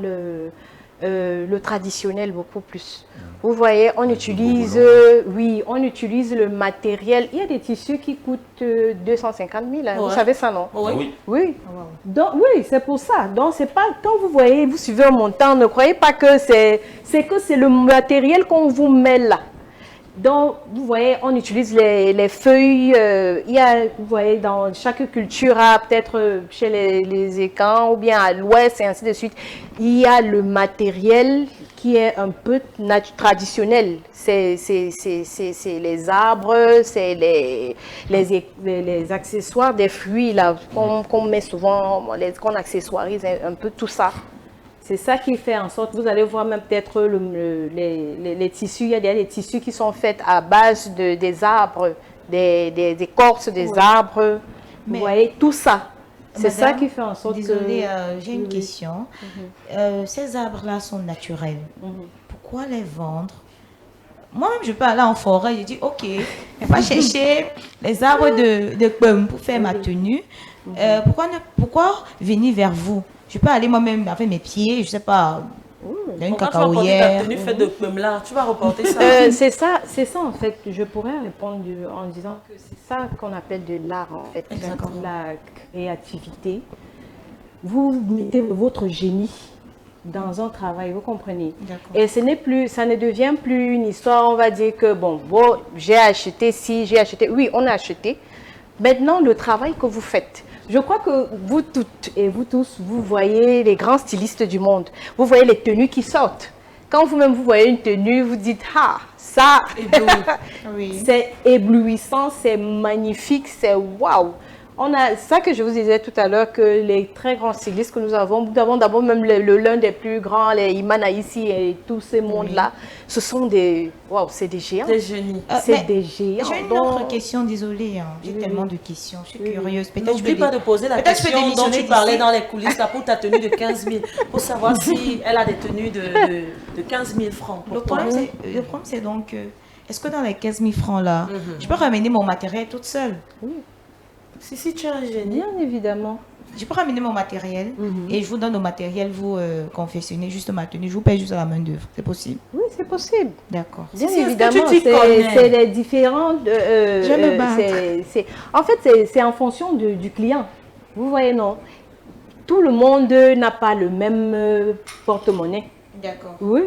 le traditionnel beaucoup plus. Vous voyez, on utilise le matériel. Il y a des tissus qui coûtent 250 000. Hein. Vous savez ça, non? Oui. Oui. Donc, oui, c'est pour ça. Donc, c'est pas, quand vous voyez, vous suivez un montant, ne croyez pas que c'est le matériel qu'on vous met là. Donc, vous voyez, on utilise les feuilles. Il y a, vous voyez, dans chaque culture, peut-être chez les Écans ou bien à l'ouest et ainsi de suite, il y a le matériel qui est un peu traditionnel. C'est les arbres, c'est les accessoires, des fruits là qu'on met souvent, qu'on accessoirise un peu tout ça. C'est ça qui fait en sorte, vous allez voir même peut-être les tissus, il y a des tissus qui sont faits à base des arbres, des écorces des arbres, vous voyez, tout ça. C'est ça qui fait en sorte désolée, j'ai une question. Ces arbres-là sont naturels. Pourquoi les vendre? Moi-même, je peux aller en forêt, je dis, ok, on va chercher les arbres de pomme pour faire ma tenue. Pourquoi venir vers vous? Je peux aller moi-même avec mes pieds, je ne sais pas, dans une cacaoyère. Ta tenue faite de pomme là, tu vas reporter ça. C'est ça en fait. Je pourrais répondre en disant que c'est ça qu'on appelle de l'art en fait, la créativité. Vous mettez votre génie dans un travail, vous comprenez. Et ça ne devient plus une histoire, on va dire que bon, j'ai acheté ci, j'ai acheté. Oui, on a acheté. Maintenant, le travail que vous faites. Je crois que vous toutes et vous tous, vous voyez les grands stylistes du monde. Vous voyez les tenues qui sortent. Quand vous-même vous voyez une tenue, vous dites « Ah, ça, c'est éblouissant, c'est magnifique, c'est waouh !» On a ça que je vous disais tout à l'heure, que les très grands stylistes que nous avons d'abord même l'un des plus grands, les Imana ici et tous ces mondes-là, ce sont des... Waouh, c'est des géants. Des génies. C'est des géants. J'ai une autre question, désolée, j'ai tellement de questions, je suis curieuse. N'oublie pas de poser la question dont tu parlais dans les coulisses là, pour ta tenue de 15 000, pour savoir si elle a des tenues de 15 000 francs. Le problème, c'est donc, est-ce que dans les 15 000 francs là, je peux ramener mon matériel toute seule? Si tu es un génie. Bien évidemment. Je peux ramener mon matériel et je vous donne le matériel, vous confectionnez juste ma tenue, je vous paye juste à la main d'œuvre. C'est possible? Oui, c'est possible. D'accord. Bien évidemment, c'est les différentes... en fait, c'est en fonction du client. Vous voyez, non? Tout le monde n'a pas le même porte-monnaie. D'accord. Oui.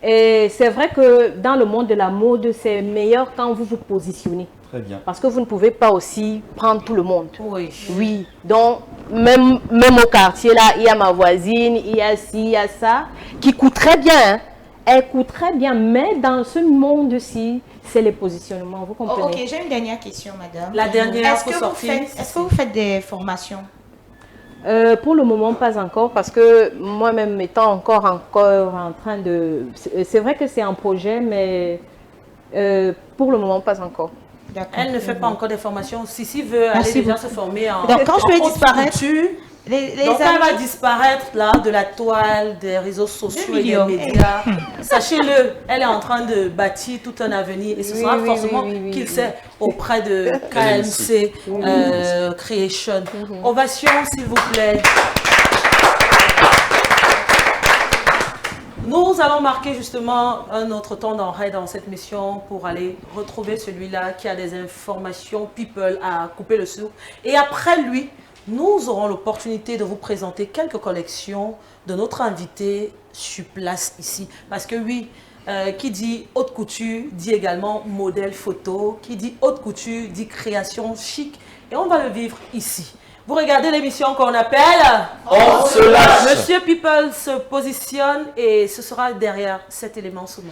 Et c'est vrai que dans le monde de la mode, c'est meilleur quand vous vous positionnez. Très bien. Parce que vous ne pouvez pas aussi prendre tout le monde. Oui. Oui. Donc, même au quartier, là, il y a ma voisine, il y a ci, il y a ça, qui coûte très bien. Hein. Elle coûte très bien, mais dans ce monde-ci, c'est les positionnements. Vous comprenez? Ok, j'ai une dernière question, madame. La dernière, est-ce que vous faites des formations? Pour le moment, pas encore, parce que moi-même étant encore en train de... C'est vrai que c'est un projet, mais pour le moment, pas encore. Elle ne fait pas encore des formations. Sissi veut aller déjà se former en... Donc, quand je vais disparaître, donc, elle va disparaître là de la toile, des réseaux sociaux et des médias. Sachez-le, elle est en train de bâtir tout un avenir et ce sera forcément qu'il sait auprès de KMC Creation. Ovation, s'il vous plaît. Nous allons marquer justement un autre temps d'arrêt dans cette mission pour aller retrouver celui-là qui a des informations people à couper le souffle. Et après lui, nous aurons l'opportunité de vous présenter quelques collections de notre invité sur place ici. Parce que oui, qui dit haute couture dit également modèle photo. Qui dit haute couture dit création chic. Et on va le vivre ici. Vous regardez l'émission qu'on appelle On se lâche. Monsieur People se positionne et ce sera derrière cet élément sonore.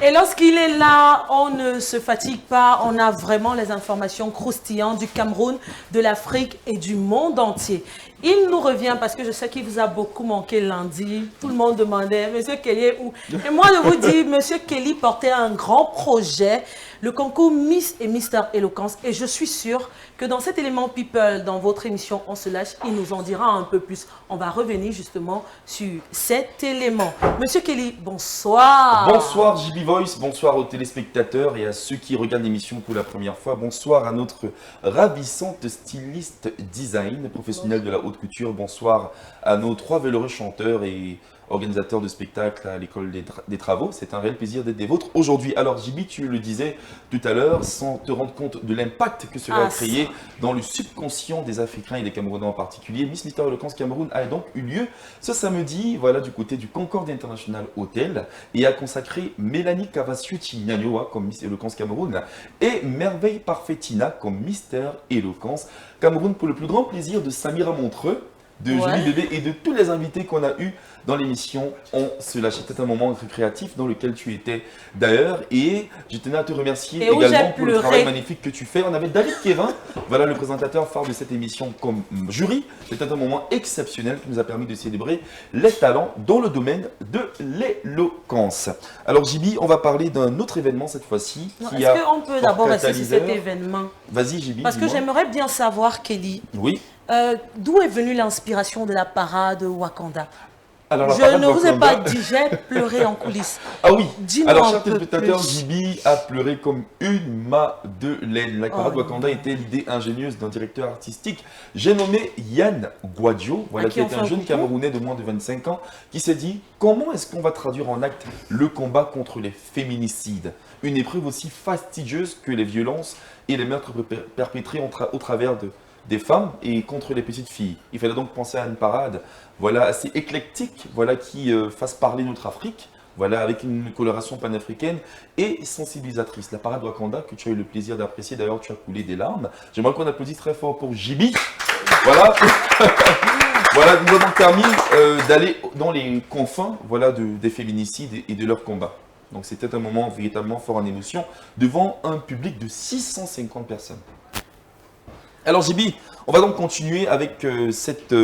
Et lorsqu'il est là, on ne se fatigue pas, on a vraiment les informations croustillantes du Cameroun, de l'Afrique et du monde entier. Il nous revient parce que je sais qu'il vous a beaucoup manqué lundi. Tout le monde demandait, Monsieur Kelly est où? Et moi, je vous dis, Monsieur Kelly portait un grand projet, le concours Miss et Mister Éloquence. Et je suis sûre que dans cet élément People, dans votre émission On se lâche, il nous en dira un peu plus. On va revenir justement sur cet élément. Monsieur Kelly, bonsoir. Bonsoir JB Voice, bonsoir aux téléspectateurs et à ceux qui regardent l'émission pour la première fois. Bonsoir à notre ravissante styliste design, professionnelle de la haute couture. Bonsoir à nos 3 valeureux chanteurs et organisateurs de spectacles à l'école des travaux. C'est un réel plaisir d'être des vôtres aujourd'hui. Alors JB, tu le disais tout à l'heure, sans te rendre compte de l'impact que cela a créé dans le subconscient des Africains et des Camerounais en particulier, Miss Mister Éloquence Cameroun a donc eu lieu ce samedi, voilà, du côté du Concorde International Hotel, et a consacré Mélanie Cavaciuti Nyanyoa comme Miss Éloquence Cameroun et Merveille Parfaitina comme Mister Éloquence Cameroun, pour le plus grand plaisir de Samira Montreux, de Julie Bébé et de tous les invités qu'on a eus dans l'émission On se lâche. C'était un moment récréatif dans lequel tu étais d'ailleurs, et je tenais à te remercier également pour le travail magnifique que tu fais. On avait David Kevin, voilà, le présentateur phare de cette émission, comme jury. C'était un moment exceptionnel qui nous a permis de célébrer les talents dans le domaine de l'éloquence. Alors JB, on va parler d'un autre événement cette fois-ci. Est-ce qu'on peut d'abord rester sur cet événement? Vas-y JB. Parce que j'aimerais bien savoir, Kelly. Oui. D'où est venue l'inspiration de la parade Wakanda? Alors, je ne vous ai pas dit, j'ai pleuré en coulisses. Ah oui. Alors, cher téléspectateur, JB a pleuré comme une madeleine. La parade Wakanda était l'idée ingénieuse d'un directeur artistique, j'ai nommé Yann Gwadio, voilà, qui est un jeune Camerounais de moins de 25 ans, qui s'est dit, comment est-ce qu'on va traduire en acte le combat contre les féminicides? Une épreuve aussi fastidieuse que les violences et les meurtres perpétrés au travers des femmes et contre les petites filles. Il fallait donc penser à une parade, voilà, assez éclectique, voilà, qui fasse parler notre Afrique, voilà, avec une coloration panafricaine et sensibilisatrice. La parade Wakanda, que tu as eu le plaisir d'apprécier, d'ailleurs tu as coulé des larmes. J'aimerais qu'on applaudisse très fort pour JB. Voilà. Voilà, nous avons permis d'aller dans les confins, voilà, des féminicides et de leur combat. Donc c'était un moment véritablement fort en émotion devant un public de 650 personnes. Alors JB, on va donc continuer avec cette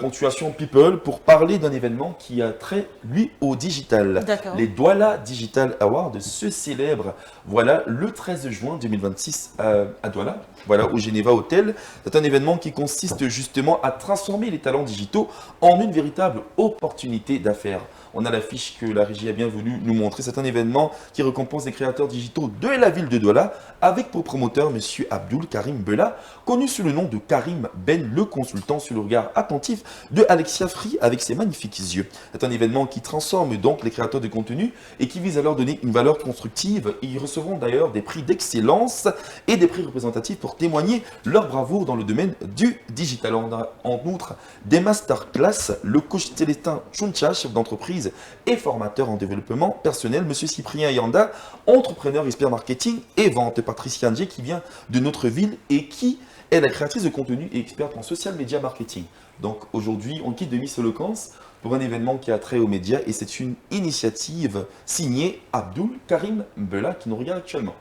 ponctuation People pour parler d'un événement qui a trait, lui, au digital. Les Douala Digital Awards se célèbrent, voilà, le 13 juin 2026 à Douala, voilà, au Geneva Hotel. C'est un événement qui consiste justement à transformer les talents digitaux en une véritable opportunité d'affaires. On a l'affiche que la régie a bien voulu nous montrer. C'est un événement qui récompense les créateurs digitaux de la ville de Douala, avec pour promoteur M. Abdul Karim Bella, connu sous le nom de Karim Ben, le consultant sur le regard attentif de Alexia Free avec ses magnifiques yeux. C'est un événement qui transforme donc les créateurs de contenu et qui vise à leur donner une valeur constructive. Ils recevront d'ailleurs des prix d'excellence et des prix représentatifs pour témoigner leur bravoure dans le domaine du digital. On a en outre des masterclass. Le coach Célestin Chuncha, chef d'entreprise et formateur en développement personnel, M. Cyprien Yanda, entrepreneur expert marketing et vente, Patricia Ndje, qui vient de notre ville et qui est la créatrice de contenu et experte en social media marketing. Donc aujourd'hui, on quitte de Miss Éloquence pour un événement qui a trait aux médias et c'est une initiative signée Abdul Karim Bella qui nous regarde actuellement.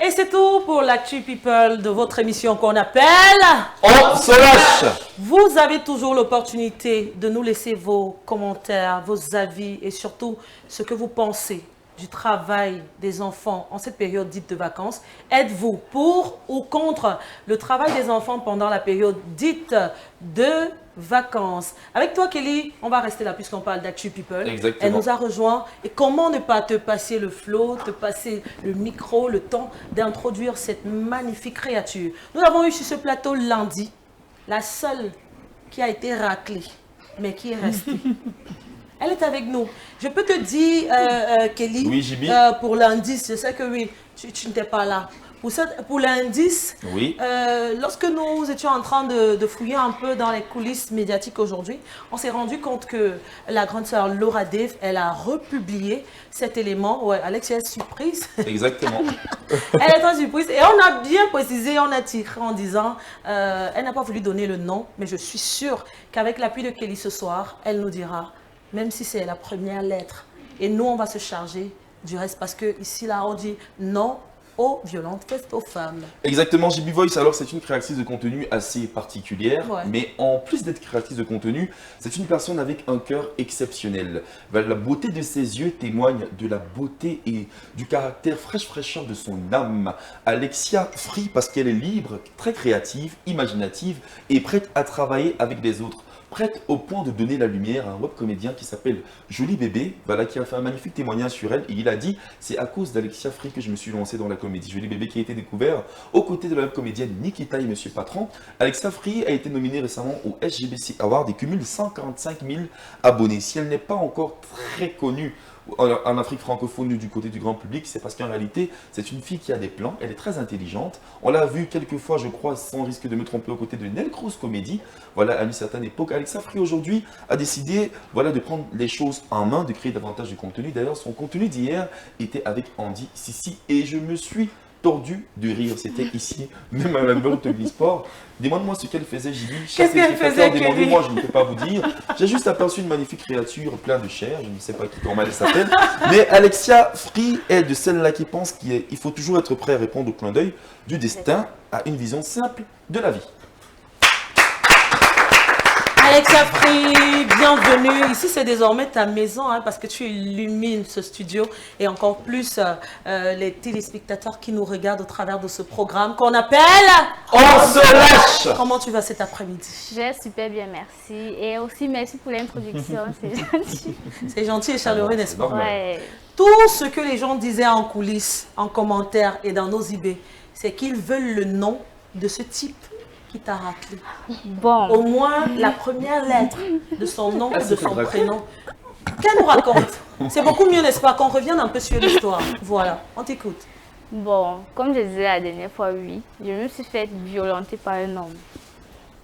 Et c'est tout pour l'actu People de votre émission qu'on appelle On se lâche. Vous avez toujours l'opportunité de nous laisser vos commentaires, vos avis et surtout ce que vous pensez du travail des enfants en cette période dite de vacances. Êtes-vous pour ou contre le travail des enfants pendant la période dite de vacances? Avec toi, Kelly, on va rester là puisqu'on parle d'Actu People. Exactement. Elle nous a rejoint. Et comment ne pas te passer le flow, te passer le micro, le temps d'introduire cette magnifique créature. Nous avons eu sur ce plateau lundi la seule qui a été raclée, mais qui est restée. Elle est avec nous. Je peux te dire, Kelly, oui, pour lundi, je sais que oui, tu n'étais pas là. pour l'indice. Oui. Lorsque nous étions en train de fouiller un peu dans les coulisses médiatiques aujourd'hui, on s'est rendu compte que la grande sœur Laura Dave, elle a republié cet élément. Ouais, Alex est surprise. Exactement. Elle est très surprise. Et on a bien précisé, on a tiré en disant, elle n'a pas voulu donner le nom, mais je suis sûre qu'avec l'appui de Kelly ce soir, elle nous dira, même si c'est la première lettre. Et nous, on va se charger du reste parce que ici, là, on dit non aux violences faites aux femmes. Exactement, JB Voice, alors c'est une créatrice de contenu assez particulière, Ouais. mais en plus d'être créatrice de contenu, c'est une personne avec un cœur exceptionnel. La beauté de ses yeux témoigne de la beauté et du caractère fraîcheur de son âme. Alexia Free, parce qu'elle est libre, très créative, imaginative et prête à travailler avec les autres. Prête au point de donner la lumière à un web comédien qui s'appelle Joli Bébé, voilà, qui a fait un magnifique témoignage sur elle. Et il a dit, c'est à cause d'Alexia Free que je me suis lancé dans la comédie. Joli Bébé qui a été découvert aux côtés de la web comédienne Nikita et Monsieur Patron. Alexia Free a été nominée récemment au SGBC Award et cumule 145 000 abonnés. Si elle n'est pas encore très connue en Afrique francophone du côté du grand public, c'est parce qu'en réalité, c'est une fille qui a des plans, elle est très intelligente. On l'a vu quelques fois, je crois, sans risque de me tromper, aux côtés de Nel Cruz Comedy. Voilà, à une certaine époque. Alexia Free aujourd'hui a décidé, voilà, de prendre les choses en main, de créer davantage de contenu. D'ailleurs, son contenu d'hier était avec Andy Sissi et je me suis tordu de rire. C'était ici, même à la World Tugly Sport. Demande-moi ce qu'elle faisait, Jibi. Qu'est-ce qu'elle faisait, Demandez-moi, je ne peux pas vous dire. J'ai juste aperçu une magnifique créature pleine de chair. Je ne sais pas comment elle s'appelle. Mais Alexia Free est de celle-là qui pense qu'il faut toujours être prêt à répondre au clin d'œil du destin, à une vision simple de la vie. Alexia Free, bienvenue. Ici, c'est désormais ta maison hein, parce que tu illumines ce studio et encore plus les téléspectateurs qui nous regardent au travers de ce programme qu'on appelle On se lâche. Comment tu vas cet après-midi? Je vais super bien, merci. Et aussi, merci pour l'introduction, c'est gentil. C'est gentil et chaleureux, n'est-ce pas? Ouais. Tout ce que les gens disaient en coulisses, en commentaire et dans nos IB, c'est qu'ils veulent le nom de ce type qui t'a raclé. Bon. Au moins la première lettre de son nom ou de son prénom. Qu'elle nous raconte. C'est beaucoup mieux, n'est-ce pas, qu'on revienne un peu sur l'histoire. Voilà, on t'écoute. Bon, comme je disais la dernière fois, oui, je me suis fait violenter par un homme.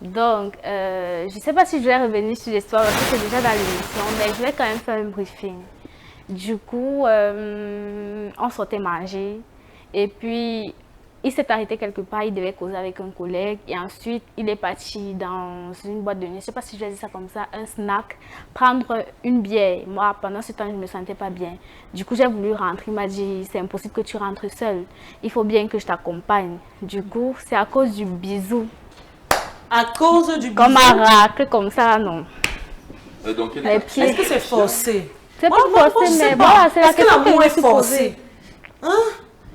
Donc, je ne sais pas si je vais revenir sur l'histoire parce que c'est déjà dans l'émission, mais je vais quand même faire un briefing. Du coup, on sortait manger et puis il s'est arrêté quelque part, il devait causer avec un collègue et ensuite il est parti dans une boîte de nuit, je ne sais pas si je vais dire ça comme ça, un snack, prendre une bière. Moi, pendant ce temps, je ne me sentais pas bien. Du coup, j'ai voulu rentrer, il m'a dit, c'est impossible que tu rentres seule, il faut bien que je t'accompagne. Du coup, c'est à cause du bisou. À cause du bisou? Comme un racle, comme ça, non. Donc, est-ce que c'est forcé? C'est pas forcé, mais voilà, c'est la Est-ce que question que l'amour je me est suis forcé? posée. Hein?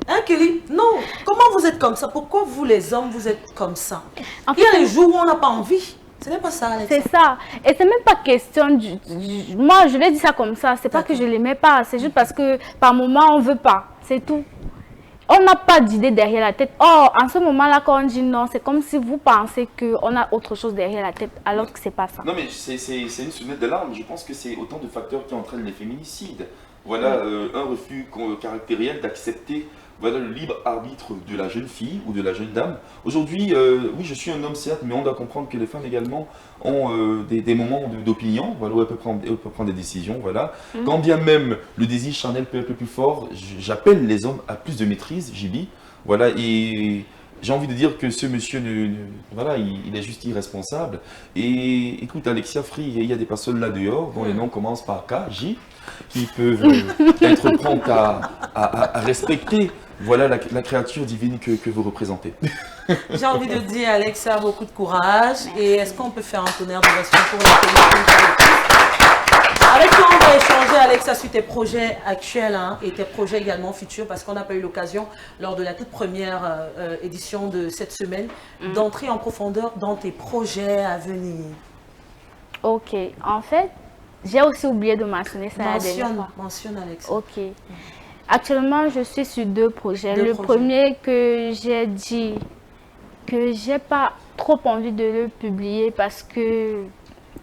Hein, Kelly? Non. Comment vous êtes comme ça? Pourquoi vous, les hommes, vous êtes comme ça? En Il y a fait, les jours où on n'a pas envie. Ce n'est pas ça, Alex. c'est ça. Et c'est même pas question moi, je vais dire ça comme ça. C'est pas que je l'aimais pas. C'est juste parce que par moment, on veut pas. C'est tout. On n'a pas d'idée derrière la tête. Oh, en ce moment-là, quand on dit non, c'est comme si vous pensez qu'on a autre chose derrière la tête, alors que c'est pas ça. Non, mais c'est une sonnette d'alarme. Je pense que c'est autant de facteurs qui entraînent les féminicides. Voilà, un refus caractériel d'accepter, voilà, le libre arbitre de la jeune fille ou de la jeune dame. Aujourd'hui, oui, je suis un homme certes, mais on doit comprendre que les femmes également ont des moments d'opinion, voilà, où elles peuvent prendre des décisions, voilà. Quand bien même le désir charnel peut être le plus fort, j'appelle les hommes à plus de maîtrise, JB, voilà, et j'ai envie de dire que ce monsieur, voilà, il est juste irresponsable. Et écoute, Alexia Free, il y a des personnes là dehors dont les noms commencent par K, J, qui peuvent être promptes à respecter, voilà, la créature divine que vous représentez. J'ai envie de dire, Alexa, beaucoup de courage. Et est-ce qu'on peut faire un tonnerre d'ovation pour la télévision? Avec toi, on va échanger, Alexa, sur tes projets actuels hein, et tes projets également futurs, parce qu'on n'a pas eu l'occasion, lors de la toute première édition de cette semaine, d'entrer en profondeur dans tes projets à venir. Ok. En fait, j'ai aussi oublié de mentionner ça la dernière fois. Mentionne, Alexa. Ok. Actuellement, je suis sur deux projets. Le premier que j'ai dit que j'ai pas trop envie de le publier parce que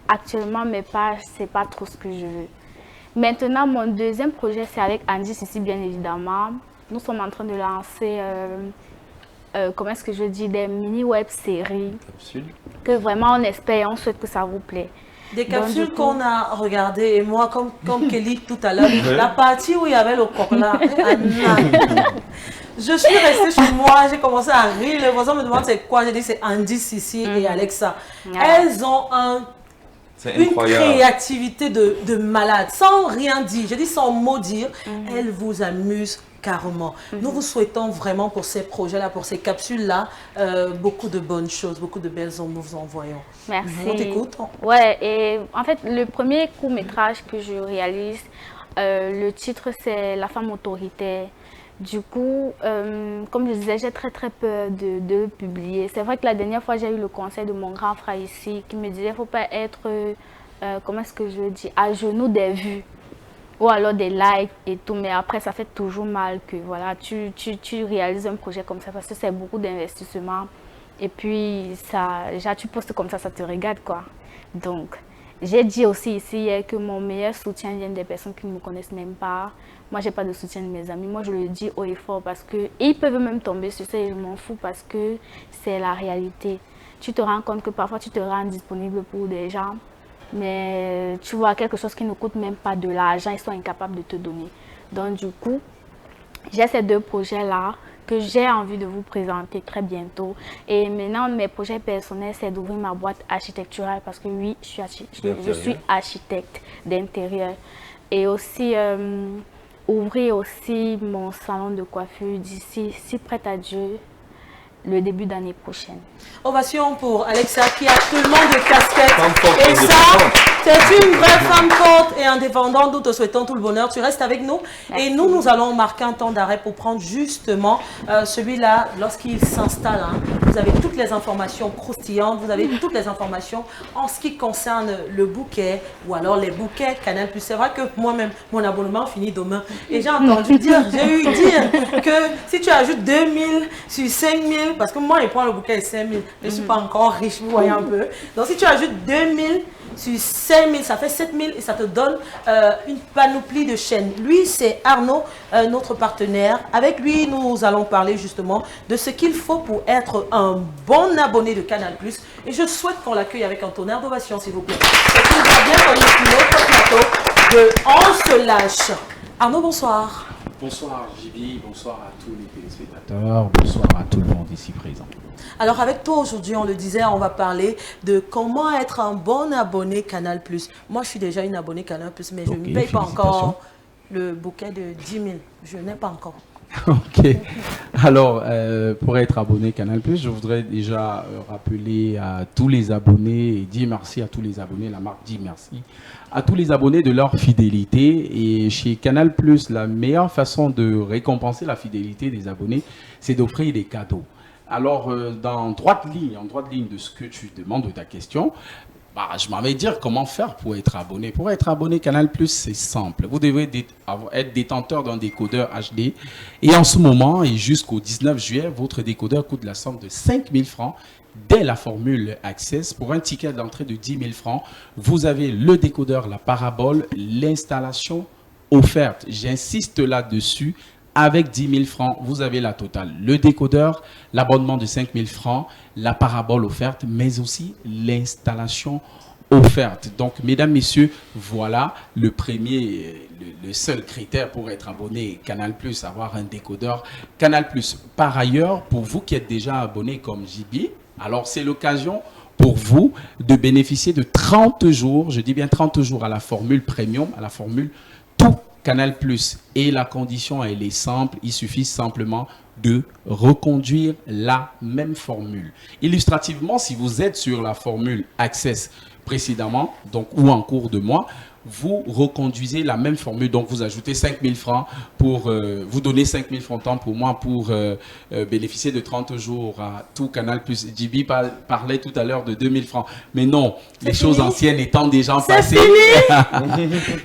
actuellement mes pages c'est pas trop ce que je veux. Maintenant, mon deuxième projet c'est avec Andy Sissi bien évidemment. Nous sommes en train de lancer comment est-ce que je dis, des mini-web-séries que vraiment on espère et on souhaite que ça vous plaît. Des capsules qu'on a regardées, et moi, comme Kelly tout à l'heure, la partie où il y avait le coq là, je suis restée chez moi, j'ai commencé à rire, les voisins me demandent c'est quoi, j'ai dit c'est Andy, Sissi et Alexa. Elles ont une créativité de malade, sans rien dire, je dis sans mot dire, elles vous amusent carrément. Nous vous souhaitons vraiment pour ces projets-là, pour ces capsules-là, beaucoup de bonnes choses, beaucoup de belles ondes, nous vous envoyons. Merci. On t'écoute. Ouais, et en fait, le premier court-métrage que je réalise, le titre c'est La femme autoritaire. Du coup, comme je disais, j'ai très peur de publier. C'est vrai que la dernière fois, j'ai eu le conseil de mon grand frère ici qui me disait qu'il ne faut pas être, comment est-ce que je dis, à genoux des vues. Ou alors des likes et tout, mais après ça fait toujours mal que voilà, tu réalises un projet comme ça parce que c'est beaucoup d'investissement et puis ça, déjà tu postes comme ça te regarde quoi. Donc j'ai dit aussi ici que mon meilleur soutien vient des personnes qui ne me connaissent même pas. Moi j'ai pas de soutien de mes amis, moi je le dis haut et fort parce que ils peuvent même tomber sur ça et je m'en fous parce que c'est la réalité. Tu te rends compte que parfois tu te rends disponible pour des gens. Mais tu vois quelque chose qui ne coûte même pas de l'argent, ils sont incapables de te donner. Donc du coup, j'ai ces deux projets-là que j'ai envie de vous présenter très bientôt. Et maintenant, mes projets personnels, c'est d'ouvrir ma boîte architecturale parce que oui, je suis architecte d'intérieur. Et aussi, ouvrir aussi mon salon de coiffure d'ici, si prête à Dieu, le début d'année prochaine. Ovation pour Alexa qui a tellement de casquettes. Et ça, c'est une vraie femme forte et indépendante. Nous te souhaitons tout le bonheur. Tu restes avec nous. Merci. Et nous allons marquer un temps d'arrêt pour prendre justement celui-là lorsqu'il s'installe. Hein. Vous avez toutes les informations croustillantes. Vous avez toutes les informations en ce qui concerne le bouquet ou alors les bouquets Canal+. C'est vrai que moi-même, mon abonnement finit demain. Et j'ai entendu dire, j'ai eu dire que si tu ajoutes 2000 sur 5000, parce que moi, je prends le bouquet de 5000. Je ne suis pas encore riche, vous voyez un peu. Donc, si tu ajoutes 2000 sur 5000, ça fait 7000 et ça te donne une panoplie de chaînes. Lui, c'est Arnaud, notre partenaire. Avec lui, nous allons parler justement de ce qu'il faut pour être un bon abonné de Canal+. Et je souhaite qu'on l'accueille avec un tonnerre d'ovation, s'il vous plaît. Et qu'il va bien comme notre plateau de On se lâche. Arnaud, bonsoir. Bonsoir Jibi, bonsoir à tous les téléspectateurs, bonsoir à tout le monde ici présent. Alors avec toi aujourd'hui, on le disait, on va parler de comment être un bon abonné Canal+. Moi, je suis déjà une abonnée Canal+, mais je ne paye pas encore le bouquet de 10 000. Je n'ai pas encore. Ok. Alors, pour être abonné Canal+, je voudrais déjà rappeler à tous les abonnés et dire merci à tous les abonnés. La marque dit merci à tous les abonnés de leur fidélité. Et chez Canal+, la meilleure façon de récompenser la fidélité des abonnés, c'est d'offrir des cadeaux. Alors, en droite ligne de ce que tu demandes de ta question, je m'en vais dire comment faire pour être abonné. Pour être abonné Canal+, c'est simple. Vous devez être détenteur d'un décodeur HD. Et en ce moment, et jusqu'au 19 juillet, votre décodeur coûte la somme de 5 000 francs. Dès la formule Access, pour un ticket d'entrée de 10 000 francs, vous avez le décodeur, la parabole, l'installation offerte. J'insiste là-dessus. Avec 10 000 francs, vous avez la totale. Le décodeur, l'abonnement de 5 000 francs, la parabole offerte, mais aussi l'installation offerte. Donc, mesdames, messieurs, voilà le premier, le seul critère pour être abonné Canal+, avoir un décodeur Canal+. Par ailleurs, pour vous qui êtes déjà abonné comme JB, alors c'est l'occasion pour vous de bénéficier de 30 jours, je dis bien 30 jours à la formule premium, à la formule tout Canal+. Et la condition, elle est simple. Il suffit simplement de reconduire la même formule. Illustrativement, si vous êtes sur la formule Access précédemment, donc ou en cours de mois, vous reconduisez la même formule. Donc, vous ajoutez 5 000 francs pour vous donner 5 000 francs temps pour moi pour bénéficier de 30 jours à tout Canal+. JB parlait tout à l'heure de 2 000 francs. Mais non, les choses anciennes étant déjà passées.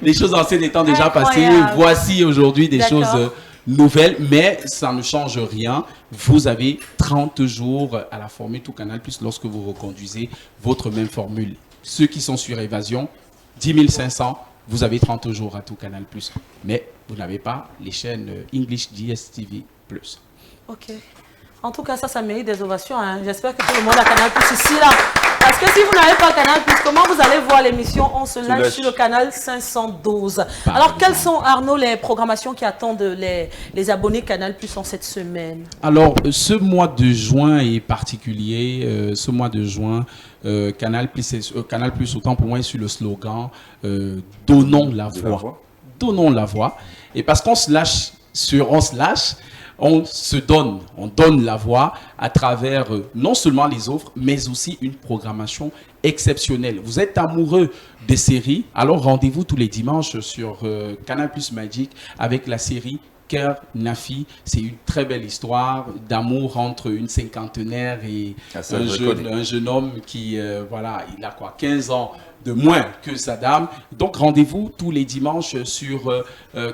Les choses anciennes étant déjà passées, voici aujourd'hui des choses nouvelles, mais ça ne change rien. Vous avez 30 jours à la formule tout Canal+, lorsque vous reconduisez votre même formule. Ceux qui sont sur Évasion, 10 500, vous avez 30 jours à tout Canal+. Mais vous n'avez pas les chaînes English DSTV+. Ok. En tout cas, ça mérite des ovations. Hein. J'espère que tout le monde a Canal Plus ici, là. Parce que si vous n'avez pas Canal Plus, comment vous allez voir l'émission On se lâche sur le canal 512? Alors, quelles sont, Arnaud, les programmations qui attendent les abonnés Canal Plus en cette semaine? Alors, ce mois de juin est particulier. Ce mois de juin, Canal Plus, autant pour moi, est sur le slogan Donnons la voix. Donnons la voix. Et parce qu'on se lâche on donne la voix à travers non seulement les offres, mais aussi une programmation exceptionnelle. Vous êtes amoureux des séries, alors rendez-vous tous les dimanches sur Canal Plus Magic avec la série Cœur Nafi. C'est une très belle histoire d'amour entre une cinquantenaire et un jeune homme qui, voilà, il a quoi, 15 ans de moins que sa dame. Donc rendez-vous tous les dimanches sur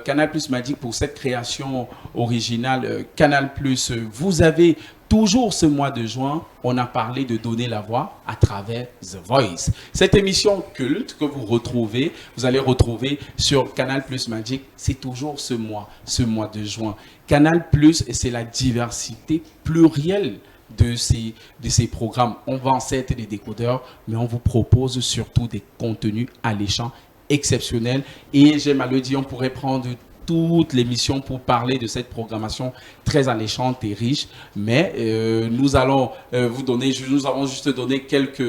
Canal Plus Magic pour cette création originale Canal Plus. Vous avez toujours ce mois de juin, on a parlé de donner la voix à travers The Voice. Cette émission culte que vous allez retrouver sur Canal Plus Magic, c'est toujours ce mois de juin. Canal Plus, c'est la diversité plurielle de ces programmes. On vend certes des décodeurs, mais on vous propose surtout des contenus alléchants, exceptionnels. Et j'aime à le dire, on pourrait prendre toute l'émission pour parler de cette programmation très alléchante et riche, mais nous allons nous avons juste donné quelques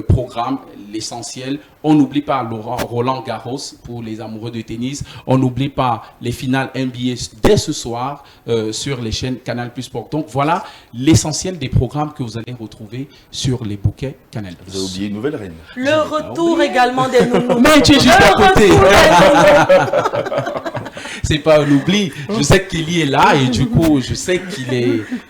programmes, l'essentiel. On n'oublie pas Roland Garros pour les amoureux de tennis, on n'oublie pas les finales NBA dès ce soir sur les chaînes Canal Plus Sport. Donc voilà l'essentiel des programmes que vous allez retrouver sur les bouquets Canal Plus. Vous avez oublié une nouvelle reine. Le retour également des nounous. Mais tu es juste à côté. C'est pas un oubli. Je sais qu'il est là et du coup, je sais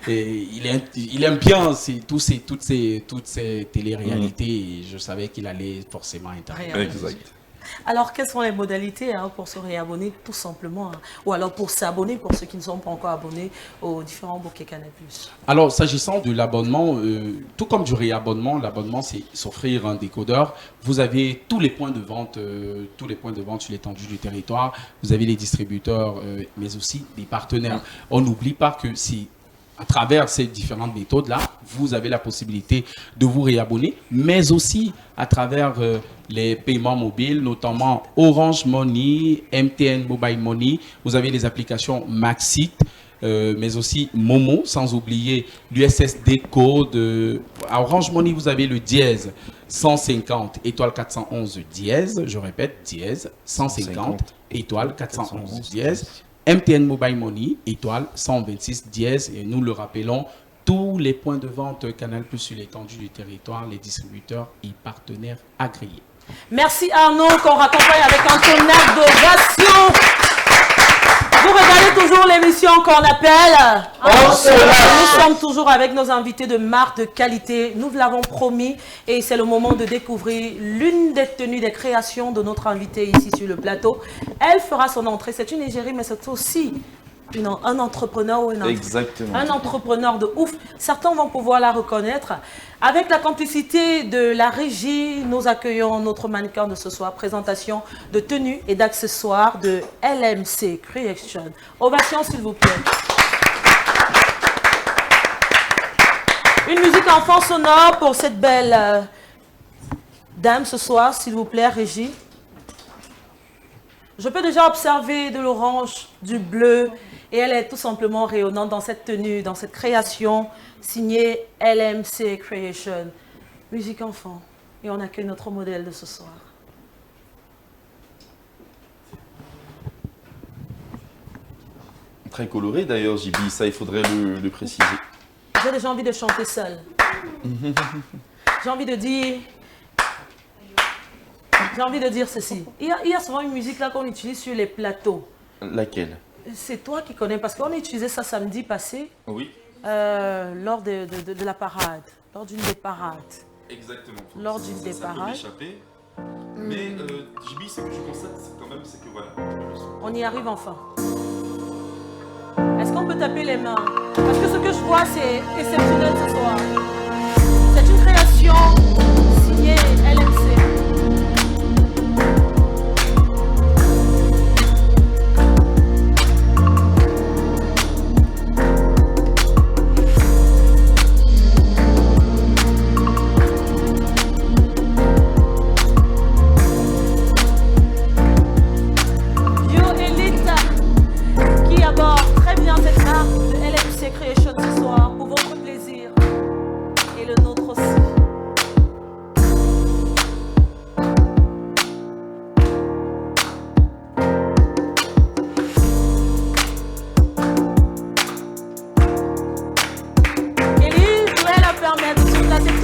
il aime bien toutes ces télé-réalités et je savais qu'il allait forcément intervenir. Exact. Alors, quelles sont les modalités pour se réabonner tout simplement ou alors pour s'abonner pour ceux qui ne sont pas encore abonnés aux différents bouquets Canal+? Alors, s'agissant de l'abonnement, tout comme du réabonnement, l'abonnement, c'est s'offrir un décodeur. Vous avez tous les points de vente sur l'étendue du territoire. Vous avez les distributeurs, mais aussi les partenaires. On n'oublie pas que si à travers ces différentes méthodes-là, vous avez la possibilité de vous réabonner, mais aussi à travers les paiements mobiles, notamment Orange Money, MTN Mobile Money. Vous avez les applications Maxit, mais aussi Momo, sans oublier l'USSD code. À Orange Money, vous avez le dièse 150 étoile 411 dièse, je répète, dièse 150 étoile 411 dièse. MTN Mobile Money, étoile 126 dièse, et nous le rappelons, tous les points de vente Canal Plus sur l'étendue du territoire, les distributeurs et partenaires agréés. Merci Arnaud, qu'on raccompagne avec un tonnerre d'ovation. Vous regardez toujours l'émission qu'on appelle On se lâche. Nous sommes toujours avec nos invités de marque de qualité. Nous l'avons promis et c'est le moment de découvrir l'une des tenues des créations de notre invité ici sur le plateau. Elle fera son entrée. C'est une égérie, mais c'est aussi un entrepreneur ou un entrepreneur de ouf. Certains vont pouvoir la reconnaître. Avec la complicité de la régie, nous accueillons notre mannequin de ce soir. Présentation de tenues et d'accessoires de LMC Creation. Ovation, s'il vous plaît. Une musique enfant sonore pour cette belle dame ce soir, s'il vous plaît, régie. Je peux déjà observer de l'orange, du bleu, et elle est tout simplement rayonnante dans cette tenue, dans cette création signée LMC Creation. Musique enfant. Et on accueille notre modèle de ce soir. Très coloré d'ailleurs, JB, ça il faudrait le préciser. J'ai déjà envie de chanter seule. J'ai envie de dire... J'ai envie de dire ceci. Il y a souvent une musique là qu'on utilise sur les plateaux. Laquelle? C'est toi qui connais, parce qu'on a utilisé ça samedi passé. Oui. Lors de la parade, lors d'une des parades. Exactement. Lors d'une des parades. Mais JB, ce que je constate quand même, c'est que voilà. On y arrive enfin. Est-ce qu'on peut taper les mains? Parce que ce que je vois, c'est exceptionnel ce soir. C'est une création signée LMC.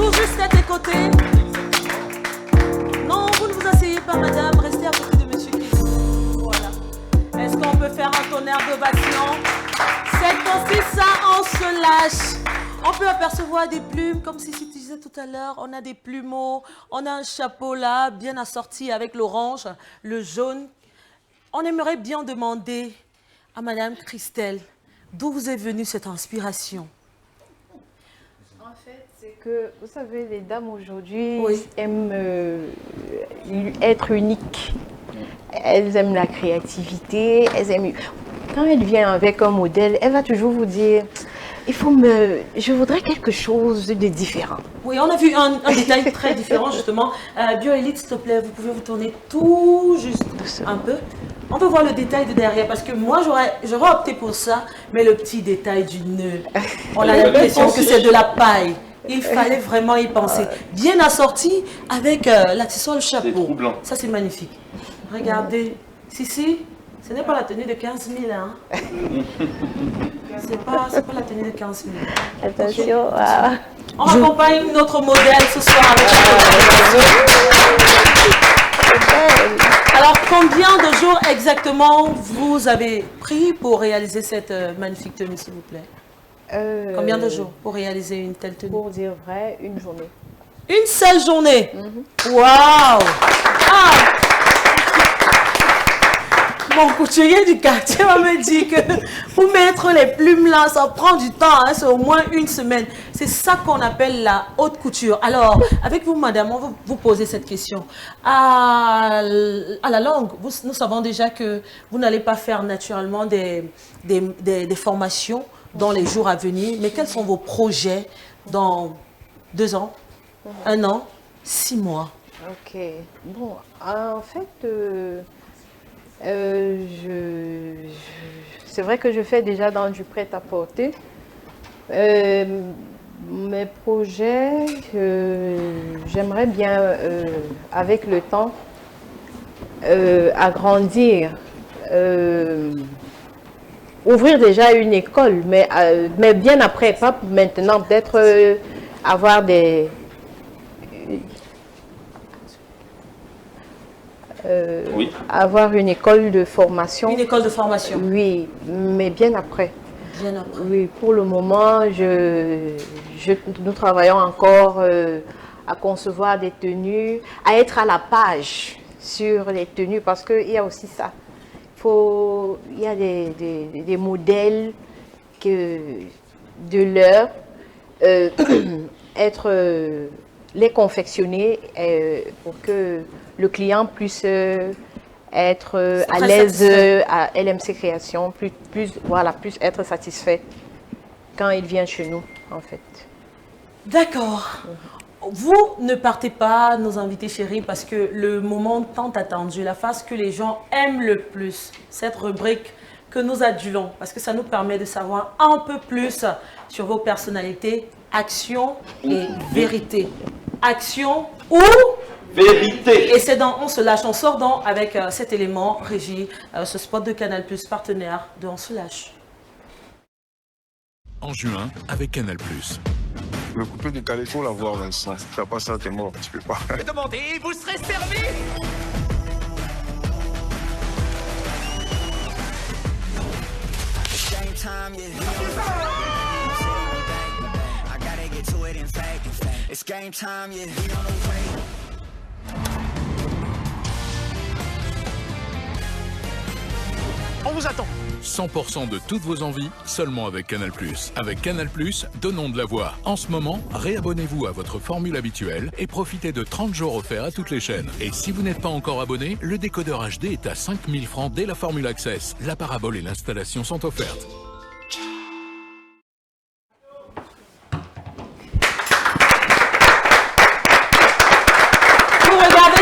Tout juste à tes côtés. Non, vous ne vous asseyez pas, madame. Restez à côté de monsieur Kiss. Voilà. Est-ce qu'on peut faire un tonnerre d'ovation? Cette fois-ci, ça, on se lâche. On peut apercevoir des plumes, comme si tu disais tout à l'heure. On a des plumeaux. On a un chapeau là, bien assorti avec l'orange, le jaune. On aimerait bien demander à madame Christelle, d'où vous est venue cette inspiration? En fait, c'est que, vous savez, les dames aujourd'hui aiment être uniques. Elles aiment la créativité, elles aiment... Quand elle vient avec un modèle, elle va toujours vous dire, je voudrais quelque chose de différent. Oui, on a vu un détail très différent justement. Bioélite, s'il te plaît, vous pouvez vous tourner tout juste un peu. On peut voir le détail de derrière parce que moi j'aurais opté pour ça, mais le petit détail du nœud, on a l'impression que c'est de la paille. Il fallait vraiment y penser. Bien assorti avec l'accessoire, le chapeau. Ça c'est magnifique. Regardez, si, ce n'est pas la tenue de 15 000. Hein. C'est pas la tenue de 15 000. Attention. Okay. On accompagne notre modèle ce soir avec Alors, combien de jours exactement vous avez pris pour réaliser cette magnifique tenue, s'il vous plaît? Combien de jours pour réaliser une telle tenue? Pour dire vrai, une journée. Une seule journée? Waouh! Mon couturier du quartier va me dire que pour mettre les plumes là, ça prend du temps, hein, c'est au moins une semaine. C'est ça qu'on appelle la haute couture. Alors, avec vous, madame, on va vous poser cette question. À la longue, nous savons déjà que vous n'allez pas faire naturellement des formations dans les jours à venir, mais quels sont vos projets dans 2 ans, 1 an, 6 mois? Ok. Bon, en fait... c'est vrai que je fais déjà dans du prêt-à-porter. Mes projets, j'aimerais bien, avec le temps, agrandir, ouvrir déjà une école, mais bien après, pas maintenant, peut-être avoir des... avoir une école de formation. Une école de formation. Oui, mais bien après. Bien après. Oui, pour le moment, nous travaillons encore à concevoir des tenues, à être à la page sur les tenues, parce qu'il y a aussi ça. Il y a des modèles de l'heure, les confectionner pour que le client puisse être à l'aise à LMC Création, plus être satisfait quand il vient chez nous, en fait. D'accord. Vous ne partez pas, nos invités chéris, parce que le moment tant attendu, la phase que les gens aiment le plus, cette rubrique que nous adulons, parce que ça nous permet de savoir un peu plus sur vos personnalités, action et vérité. Action ou vérité. Et c'est dans On se lâche, on sort donc avec cet élément régi, ce spot de Canal+, partenaire de On se lâche. En juin, avec Canal+. Le coupé décalé, il faut l'avoir, Vincent. Si tu n'as pas ça, t'es mort, tu peux pas. Demandez, vous serez servi. It's game time, yeah. On vous attend. 100% de toutes vos envies, seulement avec Canal+. Avec Canal+, donnons de la voix. En ce moment, réabonnez-vous à votre formule habituelle et profitez de 30 jours offerts à toutes les chaînes. Et si vous n'êtes pas encore abonné, le décodeur HD est à 5 000 francs dès la formule Access. La parabole et l'installation sont offertes.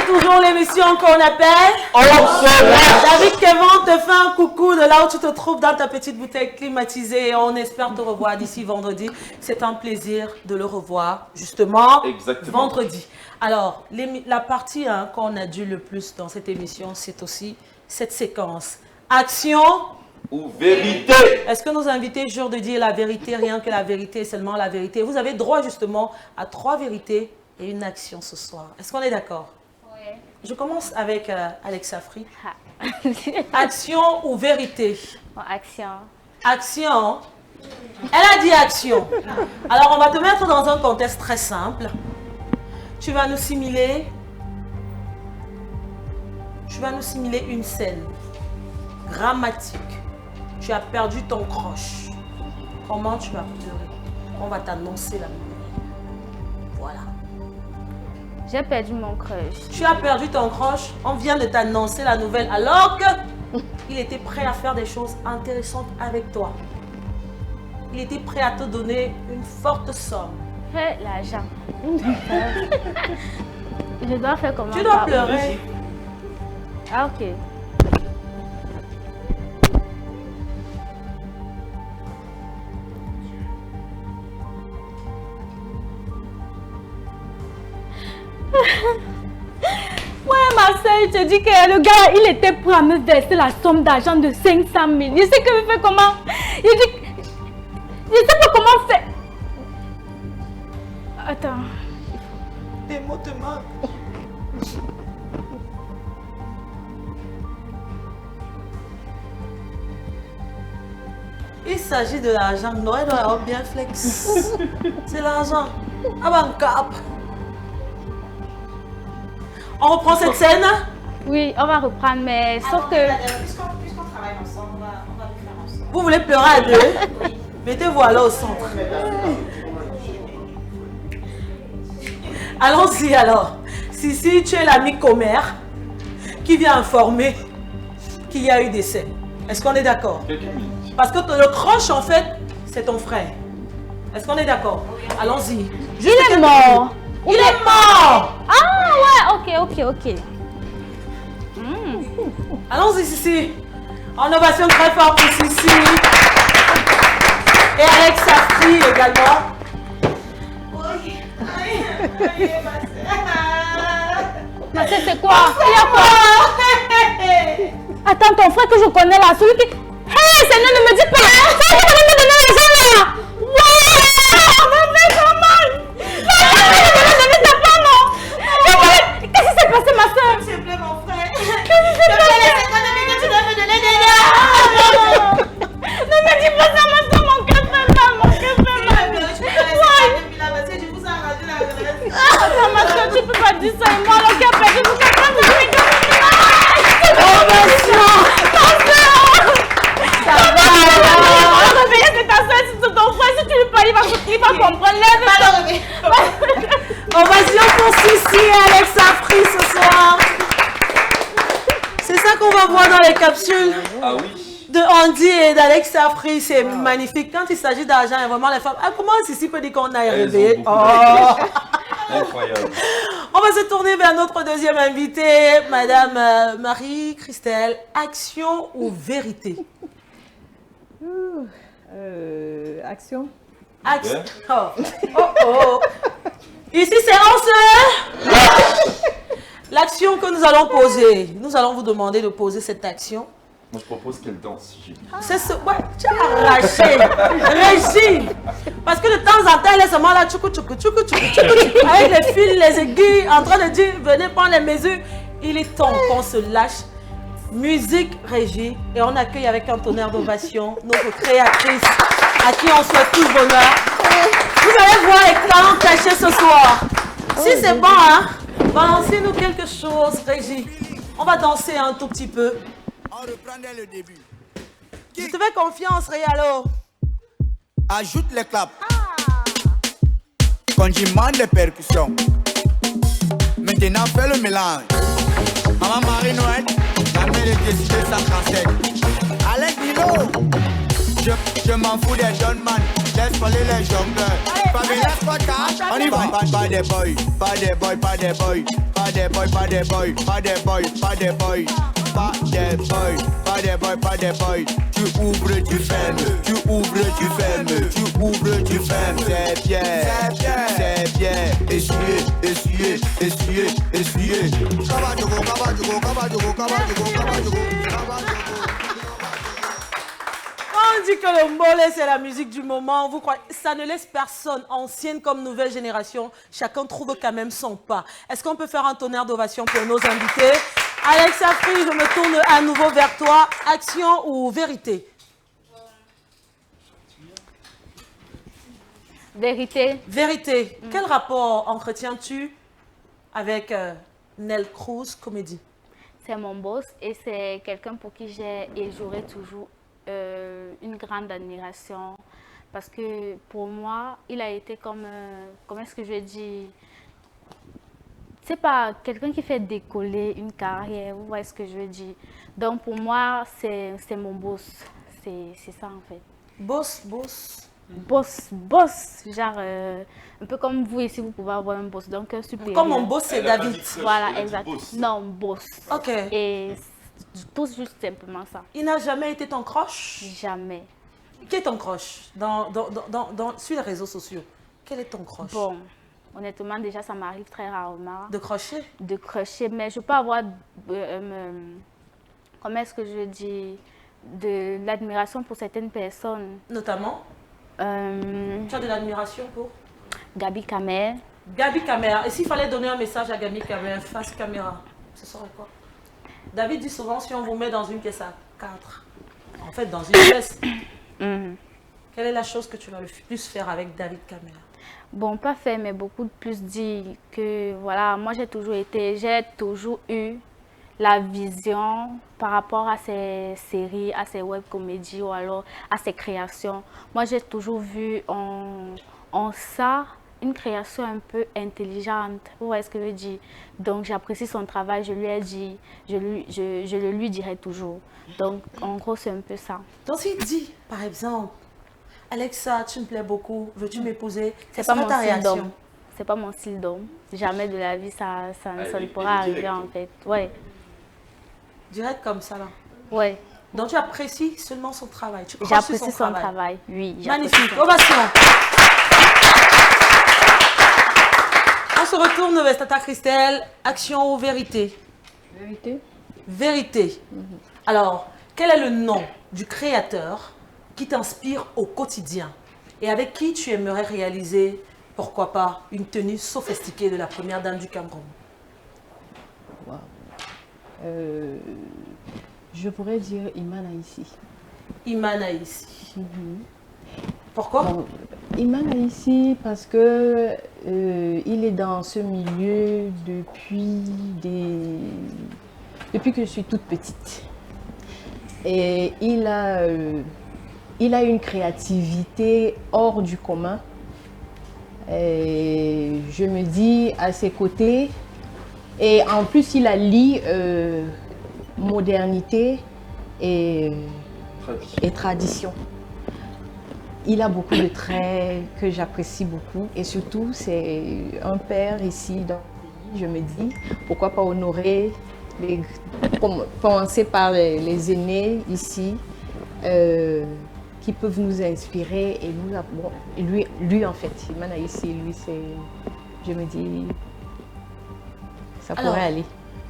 Toujours l'émission qu'on appelle On se lâche. David Kevin te fait un coucou de là où tu te trouves dans ta petite bouteille climatisée et on espère te revoir d'ici vendredi. C'est un plaisir de le revoir justement vendredi. Alors, la partie qu'on a dû le plus dans cette émission, c'est aussi cette séquence. Action ou vérité? Est-ce que nos invités jurent de dire la vérité, rien que la vérité et seulement la vérité? Vous avez droit justement à 3 vérités et une action ce soir. Est-ce qu'on est d'accord? Oui. Je commence avec Alexa Free. Action ou vérité? Action. Action. Elle a dit action. Alors on va te mettre dans un contexte très simple. Tu vas nous simuler une scène dramatique. Tu as perdu ton crush. Comment tu vas pleurer? On va t'annoncer la nouvelle. Voilà. J'ai perdu mon crush. Tu as perdu ton crush. On vient de t'annoncer la nouvelle alors qu'il était prêt à faire des choses intéressantes avec toi. Il était prêt à te donner une forte somme. L'argent. Je dois faire comment? Tu dois pleurer. Ah, ok. Ouais, Marcel, je te dis que le gars, il était prêt à me verser la somme d'argent de 500 000. Je sais que je fais comment? Il dit... Je sais pas comment faire. Attends. Des mots te manquent. Il s'agit de l'argent. Noël doit avoir bien flex. C'est l'argent. Avant cap. On reprend cette scène? Oui, on va reprendre, mais sauf que... Puisqu'on travaille ensemble, on va le faire ensemble. Vous voulez pleurer à deux? Oui. Mettez-vous là au centre. Allons-y alors. Si tu es l'ami commère qui vient informer qu'il y a eu décès. Est-ce qu'on est d'accord? Parce que le crush, en fait, c'est ton frère. Est-ce qu'on est d'accord? Allons-y. Il est mort. Il est mort. Ah ouais, ok. Allons-y, Sissi. En ovation très fort pour Sissi. Et Alexa Free également. Oui. Marcel, c'est quoi? Il y a quoi? Attends, ton frère que je connais là, celui qui... Hé, Seigneur, ne me dis pas! C'est lui qui va me donner l'argent là! Ouais! On fait comment? Qu'est-ce qui s'est passé, ma soeur? S'il te plaît, mon frère. Qu'est-ce qui s'est passé? Tu dois me donner des gars. Ne me dis pas ça, ma soeur, mon cœur fait mal, mon cœur fait mal. Je vous ai arrangé la graisse. Non, ma soeur, tu peux pas dire ça. Et moi, le cœur perdu, vous faites pas de bruit. C'est ta soeur, c'est ton frère. Si tu lui parles, il va comprendre. Ovation pour Sissi et Alexa Free ce soir. C'est ça qu'on va voir dans les capsules. Ah oui. De Andy et d'Alexa Free, c'est magnifique. Quand il s'agit d'argent, il y a vraiment les femmes. Ah, comment Sissi peut dire qu'on a arrivé? Incroyable. On va se tourner vers notre deuxième invitée, Madame Marie-Christelle. Action ou vérité? Action. Action. Oh. Ici, c'est on se... L'action que nous allons poser. Nous allons vous demander de poser cette action. Moi, je propose qu'elle danse. C'est ce... Ouais, tu as arraché. Régie. Parce que de temps en temps, elle est seulement là, tchoukou, avec les fils, les aiguilles, en train de dire, venez prendre les mesures. Il est temps qu'on se lâche. Musique, régie. Et on accueille avec un tonnerre d'ovation notre créatrice, à qui on souhaite tout le bonheur. Vous allez voir écran caché ce soir. Si c'est bon, hein, balancez-nous quelque chose, régie. On va danser un tout petit peu. On reprend dès le début. Je te fais confiance, Réalo. Ajoute les claps. Condiment de percussion. Maintenant, fais le mélange. Maman Marie-Noël, la mère est décidée 137. Alex Nino, je m'en fous des Donman. Laisse parler les jongleurs. Fabulous podcast, on y va. Pas des boys, pas des boys, pas des boys. Pas des boys, pas des boys, pas des boys, pas des boys. Pas des boys, pas des boys, pas des boys. Tu ouvres, tu fermes, tu ouvres, tu fermes, tu ouvres, tu fermes. C'est bien, c'est bien. Essuyez, essuyez, essuyez, essuyez. dit que le mollet, c'est la musique du moment. Vous croyez, ça ne laisse personne, ancienne comme nouvelle génération. Chacun trouve quand même son pas. Est-ce qu'on peut faire un tonnerre d'ovation pour nos invités? Alexa Free, je me tourne à nouveau vers toi. Action ou vérité? Vérité. Vérité. Quel rapport entretiens-tu avec Nel Cruz, comédie? C'est mon boss et c'est quelqu'un pour qui j'ai et j'aurai toujours une grande admiration. Parce que pour moi, il a été comme, comment est-ce que je dis, c'est pas quelqu'un qui fait décoller une carrière, vous voyez ce que je veux dire. Donc pour moi, c'est mon boss. C'est ça en fait. Boss. Boss, genre un peu comme vous ici, vous pouvez avoir un boss, donc un supérieur. Comme mon boss, c'est David. Voilà, exact. Non, boss. Ok. Et tout juste simplement ça. Il n'a jamais été ton crush? Jamais. Qui est ton crush sur les réseaux sociaux? Quel est ton crush? Bon, honnêtement, déjà, ça m'arrive très rarement. De crusher? De crusher, mais je peux avoir, comment est-ce que je dis, de l'admiration pour certaines personnes. Notamment? Tu as de l'admiration pour? Gabi Kamer. Gabi Kamer. Et s'il fallait donner un message à Gabi Kamer, face caméra, ce serait quoi? David dit souvent, si on vous met dans une pièce à 4, en fait dans une pièce, quelle est la chose que tu vas le plus faire avec David Kamer? Bon, pas fait, mais beaucoup plus dit que, voilà, moi j'ai toujours eu la vision par rapport à ces séries, à ces web-comédies ou alors à ces créations. Moi, j'ai toujours vu en ça une création un peu intelligente. Vous voyez ce que je veux dire? Donc, j'apprécie son travail, je lui ai dit, je le lui dirai toujours. Donc, en gros, c'est un peu ça. Donc, s'il dit, par exemple, Alexa, tu me plais beaucoup, veux-tu m'épouser? C'est pas mon style d'homme. C'est pas mon style d'homme. Jamais de la vie, ça ne pourra arriver en fait. Ouais. Direct comme ça là. Ouais. Donc tu apprécies seulement son travail. J'apprécie son travail. Oui. Magnifique. Ovation. On se retourne vers Tata Christelle. Action ou vérité? Vérité. Vérité. Alors, quel est le nom du créateur qui t'inspire au quotidien et avec qui tu aimerais réaliser, pourquoi pas, une tenue sophistiquée de la première dame du Cameroun? Wow. Je pourrais dire Iman Aïssi. Iman Aïssi. Pourquoi? Iman Aïssi parce que il est dans ce milieu depuis que je suis toute petite. Et il a une créativité hors du commun. Et je me dis à ses côtés. Et en plus, il allie modernité et tradition. Il a beaucoup de traits que j'apprécie beaucoup. Et surtout, c'est un père ici dans le pays. Je me dis, pourquoi pas honorer, commencer par les aînés ici, qui peuvent nous inspirer. Et lui en fait, Iman Aïssi, lui, je me dis... Ça pourrait aller.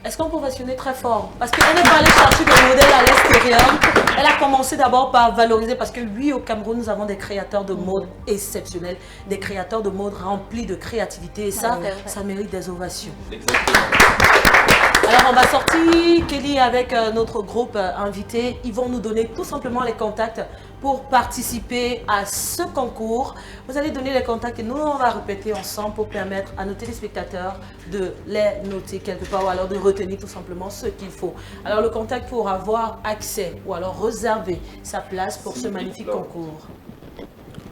Est-ce qu'on peut mentionner très fort? Parce qu'elle n'est pas allée chercher des modèles à l'extérieur. Elle a commencé d'abord par valoriser, parce que oui, au Cameroun, nous avons des créateurs de mode exceptionnels, des créateurs de mode remplis de créativité. Et ça, ça mérite des ovations. Exactement. Alors, on va sortir, Kelly, avec notre groupe invité. Ils vont nous donner tout simplement les contacts pour participer à ce concours. Vous allez donner les contacts et nous, on va répéter ensemble pour permettre à nos téléspectateurs de les noter quelque part ou alors de retenir tout simplement ce qu'il faut. Alors, le contact pour avoir accès ou alors réserver sa place pour ce magnifique concours.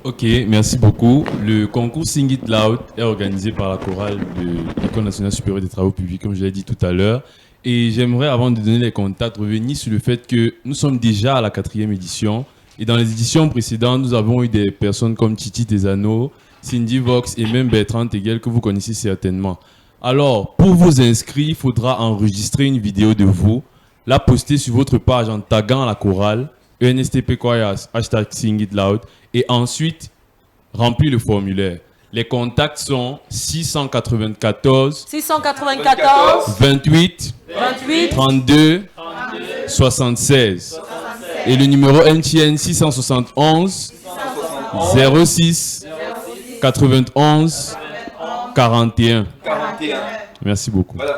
Ok, merci beaucoup. Le concours Sing It Loud est organisé par la chorale de l'École nationale supérieure des travaux publics, comme je l'ai dit tout à l'heure. Et j'aimerais, avant de donner les contacts, revenir sur le fait que nous sommes déjà à la 4e édition. Et dans les éditions précédentes, nous avons eu des personnes comme Titi Tesano, Cindy Vox et même Bertrand Tegel que vous connaissez certainement. Alors, pour vous inscrire, il faudra enregistrer une vidéo de vous, la poster sur votre page en taguant la chorale, ENSTP Choirs, hashtag Sing It Loud, et ensuite remplir le formulaire. Les contacts sont 694 28 32 76. Et le numéro NTN 671 06 91 41. Merci beaucoup. Voilà.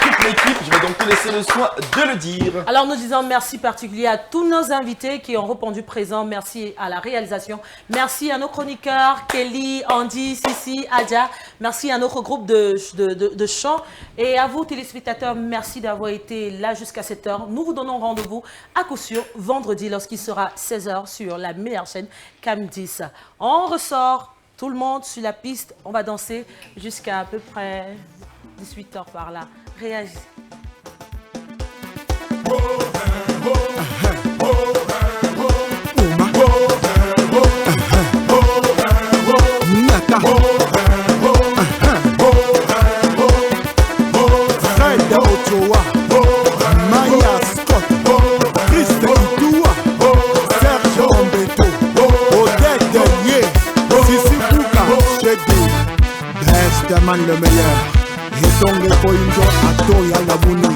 Toute l'équipe, je vais donc te laisser le soin de le dire. Alors nous disons merci particulier à tous nos invités qui ont répondu présent. Merci à la réalisation. Merci à nos chroniqueurs, Kelly, Andy, Sissi, Adja. Merci à notre groupe de chant. Et à vous téléspectateurs, merci d'avoir été là jusqu'à cette heure. Nous vous donnons rendez-vous à coup sûr vendredi lorsqu'il sera 16h sur la meilleure chaîne CAM10. On ressort tout le monde sur la piste. On va danser jusqu'à peu près 18h par là. Réagissez. Maya Scott, Christ Idoua, Serge Ombeto, Odette Delier, Sissi Kouka, Chedi, Best man le meilleur. Et donc, il faut une joie à toi, Yalabuni.